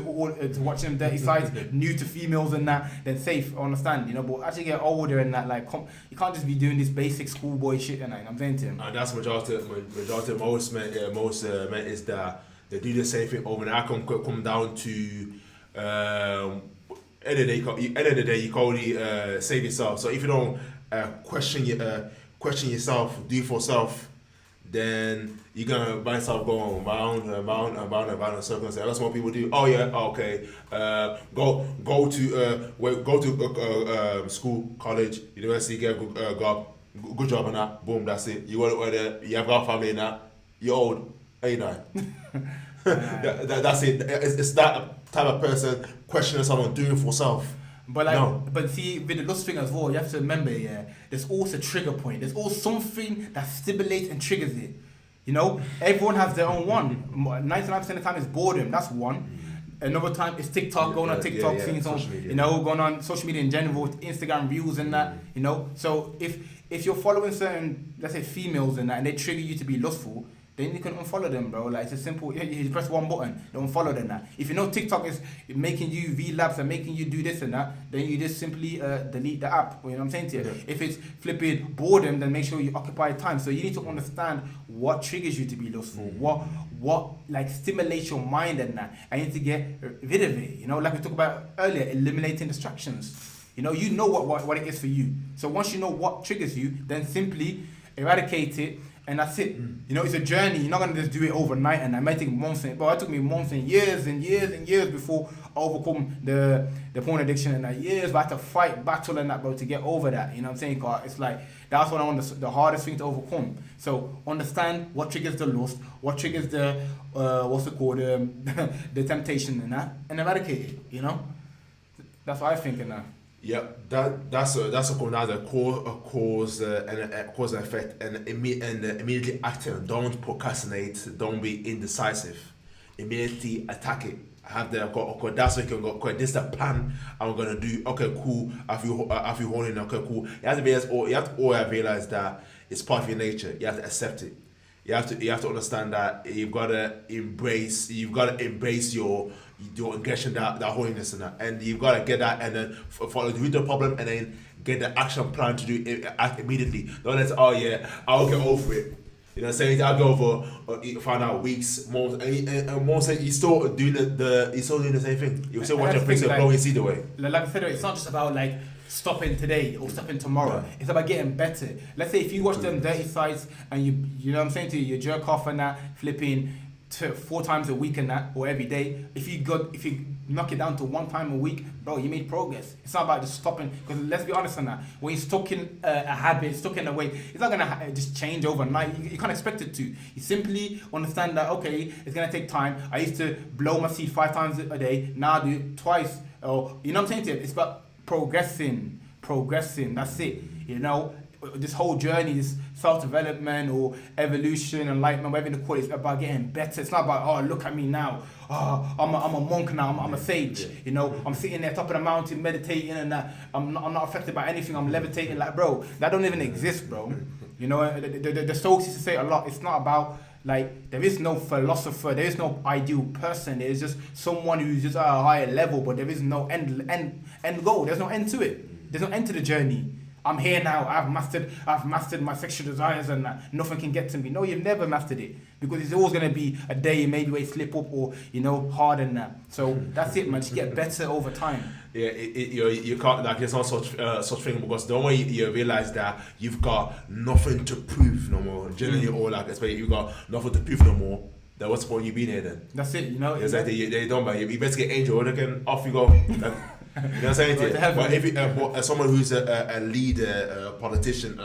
watching them dirty sides, new to females and that, then safe, understand, you know. But as you get older and that, like, you can't just be doing this basic schoolboy shit and that, you know what I'm saying to him. And that's majority of most men is that they do the same thing over, and I come down to end of the day you can only save yourself. So if you don't question yourself, do for self, then you're gonna find yourself going round in circles. And that's what people do. Oh yeah, okay. Go to school, college, university, get a good job and that. Boom, that's it. You have got a family and that. You're old, 89. That's it. It's that type of person questioning someone, doing for self. But but see, with the lust thing as well, you have to remember, there's also a trigger point. There's always something that stimulates and triggers it. You know, everyone has their own one. 99% of the time it's boredom. That's one. Another time it's TikTok, going on TikTok, seeing some, going on social media in general, with Instagram reels and that. You know, so if you're following certain, let's say, females and that, and they trigger you to be lustful, then you can unfollow them, bro. Like, it's a simple, you press one button, don't unfollow them. That. If you know TikTok is making you relapse and making you do this and that, then you just simply delete the app. You know what I'm saying to you? Yeah. If it's flipping boredom, then make sure you occupy time. So you need to understand what triggers you to be lustful, what like stimulates your mind and that. I need to get rid of it. You know, like we talked about earlier, eliminating distractions. You know what it is for you. So once you know what triggers you, then simply eradicate it. And that's it. You know, it's a journey. You're not going to just do it overnight. And I might take months. But it took me months and years and years and years before I overcome the porn addiction. And that years, but I had to fight, battle and that, bro, to get over that. You know what I'm saying? Cause it's like, that's what I want the hardest thing to overcome. So understand what triggers the lust, what triggers the, what's it called, the temptation and that, and eradicate it, you know? That's what I think in that. Yeah, that's a cause and effect, and immediately acting. Don't procrastinate. Don't be indecisive. Immediately attack it. Have the that's what you can go. Okay, this is the plan I'm gonna do. Okay, cool. After you holding, okay, cool. You have to realize that it's part of your nature. You have to accept it. You have to understand that you've gotta embrace your aggression, that holiness and that, and you've got to get that, and then follow the problem, and then get the action plan to do it, act immediately. Don't let I'll get over it. You know what I'm saying? I'll go over, find out weeks, months, and months. He's still doing the same thing. You still watch a picture blowing seed away. Like I said, it's not just about like stopping today or stopping tomorrow. Yeah. It's about getting better. Let's say if you watch them dirty sites and you know what I'm saying to you, you jerk off and that, flipping 4 times a week and that, or every day. If you knock it down to 1 time a week, bro, you made progress. It's not about just stopping. Because let's be honest on that. When you're stuck in a habit, stuck in a way, it's not gonna just change overnight. You can't expect it to. You simply understand that okay, it's gonna take time. I used to blow my seed 5 times a day. Now I do it twice. Or you know what I'm saying to you? It's about progressing. That's it. You know. This whole journey, this self-development or evolution, enlightenment, whatever you call it, it's about getting better. It's not about, oh, look at me now. Oh, I'm a monk now. I'm a sage. Yeah. You know, I'm sitting there top of the mountain meditating and I'm not affected by anything. I'm levitating. Like, bro, that don't even exist, bro. You know, the Stoics used to say a lot. It's not about, like, there is no philosopher, there is no ideal person. There's just someone who's just at a higher level, but there is no end goal. There's no end to it. There's no end to the journey. I'm here now. I've mastered my sexual desires and nothing can get to me. No, you've never mastered it because it's always gonna be a day maybe where you slip up or hard than that. So that's it, man. Just get better over time. Yeah, you can't, like, there's no such thing, because the moment you realize that you've got nothing to prove no more, generally, or like especially you've got nothing to prove no more, then what's the point you being here then? That's it, you know. It's like they don't, man. You better get angel and again off you go. You know what I'm saying? But if as someone who's a leader, a politician,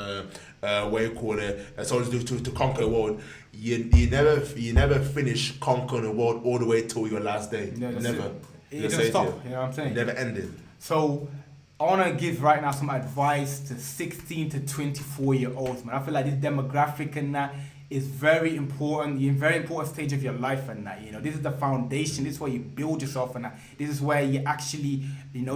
what you call it, someone to conquer the world, you never finish conquering the world all the way till your last day. Yeah, never. It doesn't stop. You know what I'm saying? Never ended. So I want to give right now some advice to 16 to 24-year-olds, man. I feel like this demographic and that is very important. You're in a very important stage of your life and that, you know. This is the foundation. This is where you build yourself and that. This is where you actually,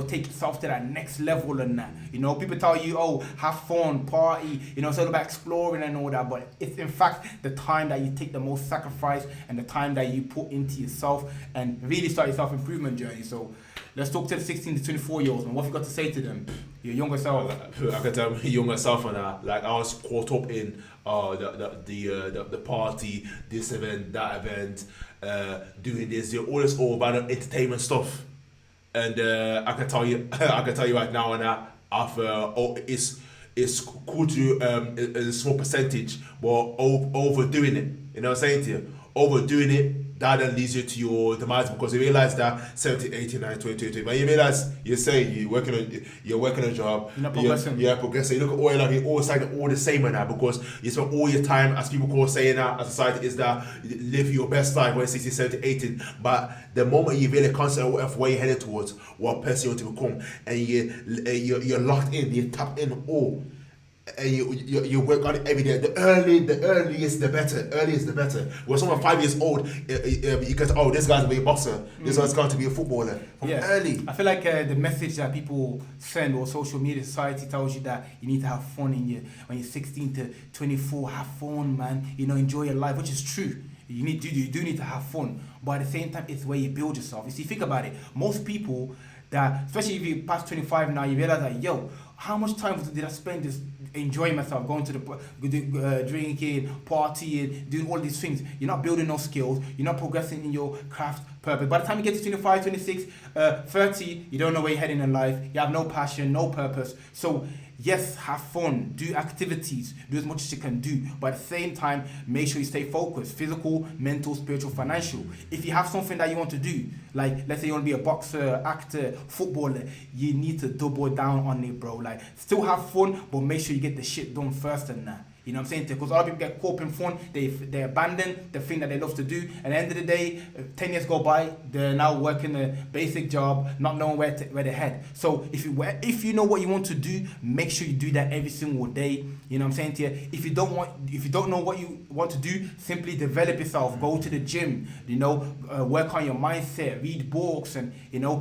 take yourself to that next level and that. You know, people tell you, oh, have fun, party, it's all about exploring and all that. But it's in fact the time that you take the most sacrifice and the time that you put into yourself and really start your self-improvement journey. So let's talk to the 16 to 24-year-olds, man. What have you got to say to them? Your younger self. I can tell my younger self and that. Like, I was caught up in the party, this event, that event, doing this, all this all about entertainment stuff. And I can tell you right now and that it's cool to a small percentage, but overdoing it. You know what I'm saying to you? Overdoing it. That then leads you to your demise, because you realize that 70, 80, 90, 20, 20. When you realize you're working a job, you're not progressing. You're progressing. You look at all, like, you're all saying all the same now, because you spend all your time, as people call saying that, as society is that, live your best life when you're 60, 70, 80. But the moment you really concentrate on where you're headed towards, what person you want to become, and you're locked in, you're tapped in all. And you work on it every day. The earliest the better. When someone 5 years old, you get, oh, this guy's going to be a boxer. This one's going to be a footballer. From early. I feel like the message that people send, or social media society tells you, that you need to have fun when you're 16 to 24. Have fun, man. Enjoy your life, which is true. You do need to have fun, but at the same time, it's where you build yourself. You see, think about it. Most people that, especially if you pass 25 now, you realize that, yo, how much time did I spend just enjoying myself, going to the drinking, partying, doing all these things? You're not building no skills. You're not progressing in your craft purpose. By the time you get to 25, 26, 30, you don't know where you're heading in life. You have no passion, no purpose. So yes, have fun, do activities, do as much as you can do, but at the same time, make sure you stay focused: physical, mental, spiritual, financial. If you have something that you want to do, like let's say you want to be a boxer, actor, footballer, you need to double down on it, bro. Like, still have fun, but make sure you get the shit done first and that. You know what I'm saying? Because a lot of people get caught up in fun, they abandon the thing that they love to do, and at the end of the day, 10 years go by, they're now working a basic job, not knowing where they head. So if you know what you want to do, make sure you do that every single day. You know what I'm saying to you? If you don't know what you want to do, simply develop yourself. Go to the gym, work on your mindset, read books, and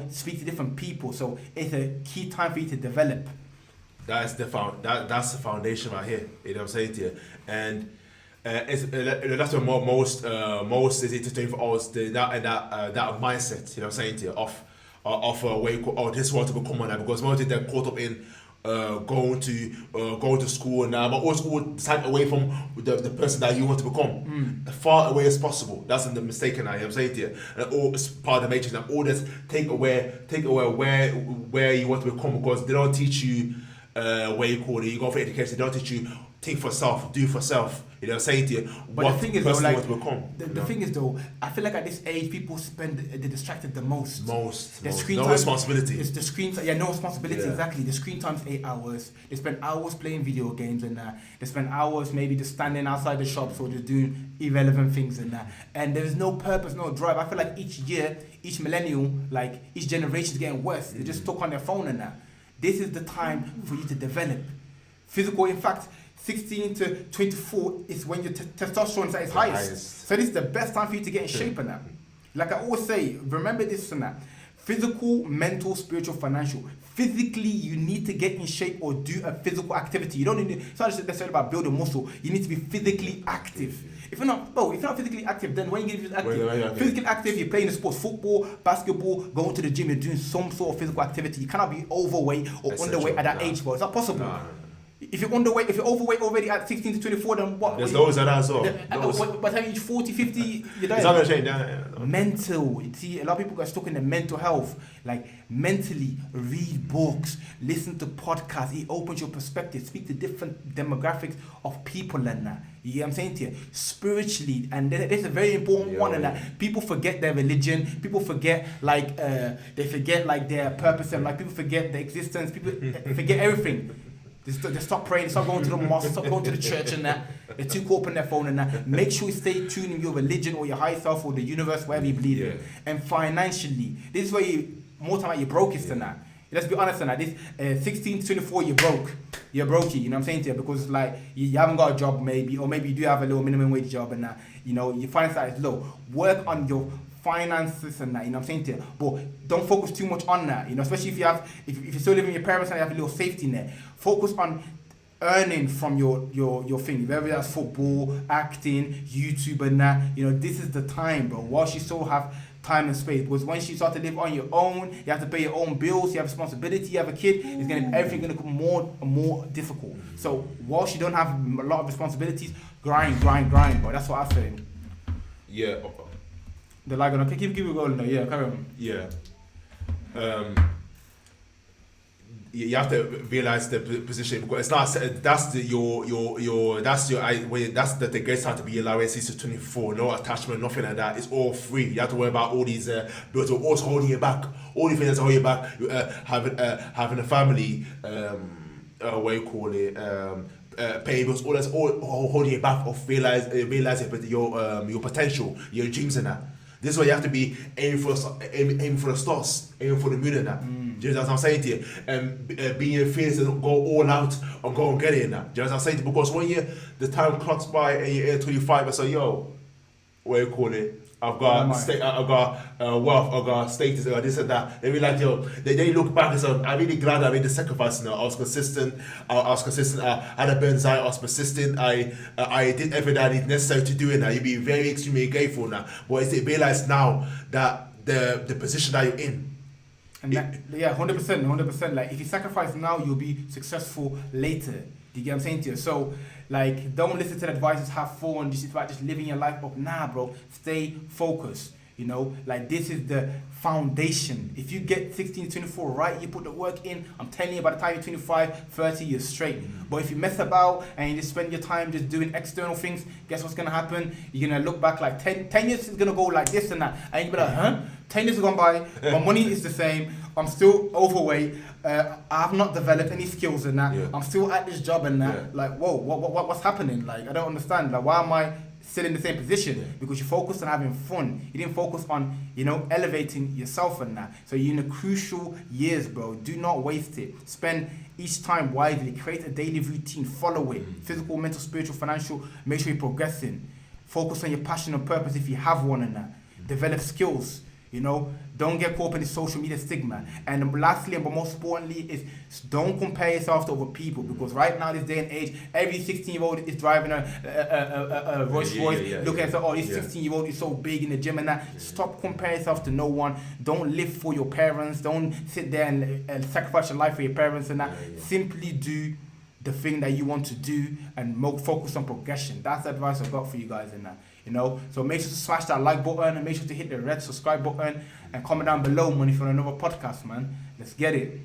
speak to different people. So it's a key time for you to develop. That's the foundation right here. You know what I'm saying to you? And that's what most is entertaining for us. That mindset. You know what I'm saying to you? Of a way, this want to become one, because most they're caught up in going to school and but always all time away from the person that you want to become, as far away as possible. That's the mistake, and I'm saying to you, and all it's part of the matrix. And always take away where you want to become, because they don't teach you where you call it. You go for education, they don't teach you think for self, do for self. You know what I'm saying to you? But what the thing is, though, person you like, want to become. the thing is, though, I feel like at this age, people they're distracted the most. Most. Screen No time, responsibility. It's the screen. Yeah, no responsibility. Yeah. Exactly. The screen time's 8 hours. They spend hours playing video games and that. They spend hours maybe just standing outside the shops or just doing irrelevant things and that. And there's no purpose, no drive. I feel like each year, each millennium, like each generation is getting worse. They're just stuck on their phone and that. This is the time for you to develop physical. In fact, 16 to 24 is when your testosterone is at its highest. So this is the best time for you to get in shape and that. Like I always say, remember this and that. Physical, mental, spiritual, financial. Physically, you need to get in shape or do a physical activity. You don't need to, it's not just necessarily about building muscle. You need to be physically active. If you're not physically active, then when you get active, physically active, you're playing the sports, football, basketball, going to the gym, you're doing some sort of physical activity. You cannot be overweight or underweight at that age, bro. It's not possible. If you're underweight, if you're overweight already at 16 to 24, then what? There's those that as well. By the time you're 40, 50, you're done. It's not gonna change. Yeah. Mental. You see, a lot of people get stuck in their mental health. Like, mentally, read books, listen to podcasts. It opens your perspective. Speak to different demographics of people and that. You get what I'm saying to you? Spiritually, and there's a very important one, and that people forget their religion. People forget, like, they forget, like, their purpose, and, like, people forget their existence. People forget everything. They stop praying, stop going to the mosque, stop going to the church and that. They're too caught up on their phone and that. Make sure you stay tuned in your religion or your higher self or the universe, wherever you believe in. And financially, this is where more time like you're brokest than that. Let's be honest on that. This 16 to 24, you're broke. You're brokey, you know what I'm saying to you? Because like you haven't got a job maybe, or maybe you do have a little minimum wage job and that. You know, your finance side is low. Work on your finances and that, you know what I'm saying to you? But don't focus too much on that, you know, especially if you're still living with your parents and you have a little safety net. Focus on earning from your thing, whether that's football, acting, YouTube and that. You know, this is the time, bro, whilst you still have time and space. Because once you start to live on your own, you have to pay your own bills, you have responsibility, you have a kid, everything's gonna become more and more difficult. So whilst you don't have a lot of responsibilities, grind, bro. That's what I say. Yeah. They're like, okay, keep it going though. Yeah, carry on. Yeah. You have to realize the position, because it's not that's the great time to be allowed to 24, no attachment, nothing like that. It's all free. You have to worry about all these bills are always holding you back. All the things that hold you back, having a family, what you call it, pay bills, all that's all holding you back of realizing your potential, your dreams and that. This is why you have to be aiming for the stars, aiming for the moon and that. Do you know what I'm saying to you? And being fearless and go all out and go and get it in that. Do you know what I'm saying to you? Because when the time clocks by and you're 25, I say, yo, what do you call it? I've got wealth, I've got status, I've got this and that. They be like, yo, they look back and say, I'm really glad I made the sacrifice. You know, I was consistent. I had a burn desire. I was persistent. I did everything that is necessary to do it. Now you'd be very extremely grateful now. But it's realized now that the position that you're in. And that, yeah, 100%. Like if you sacrifice now, you'll be successful later. Do you get what I'm saying to you? So, like, don't listen to the advice, have fun, just about just living your life up. Nah, bro, stay focused. You know, like this is the foundation. If you get 16 to 24 right, you put the work in, I'm telling you, by the time you're 25, 30, you're straight. But if you mess about and you just spend your time just doing external things, guess what's going to happen? You're going to look back like 10 years is going to go like this and that. And you'll be like, huh? 10 years have gone by, my money is the same, I'm still overweight, I have not developed any skills in that, I'm still at this job and that. Like, whoa, what's happening? Like, I don't understand. Like, why am I still in the same position? Because you focused on having fun. You didn't focus on, you know, elevating yourself and that. So you're in the crucial years, bro. Do not waste it. Spend each time wisely. Create a daily routine. Follow it. Physical, mental, spiritual, financial. Make sure you're progressing. Focus on your passion and purpose if you have one and that. Develop skills. You know, don't get caught up in the social media stigma. And lastly, but most importantly, is don't compare yourself to other people, because right now, this day and age, every 16-year-old is driving a Rolls Royce. Look at say, oh, this 16-year-old is so big in the gym and that. Stop comparing yourself to no one. Don't live for your parents. Don't sit there and sacrifice your life for your parents and that. Simply do the thing that you want to do and focus on progression. That's the advice I got for you guys in that. You know, so make sure to smash that like button and make sure to hit the red subscribe button and comment down below, man, if you want another podcast, man. Let's get it.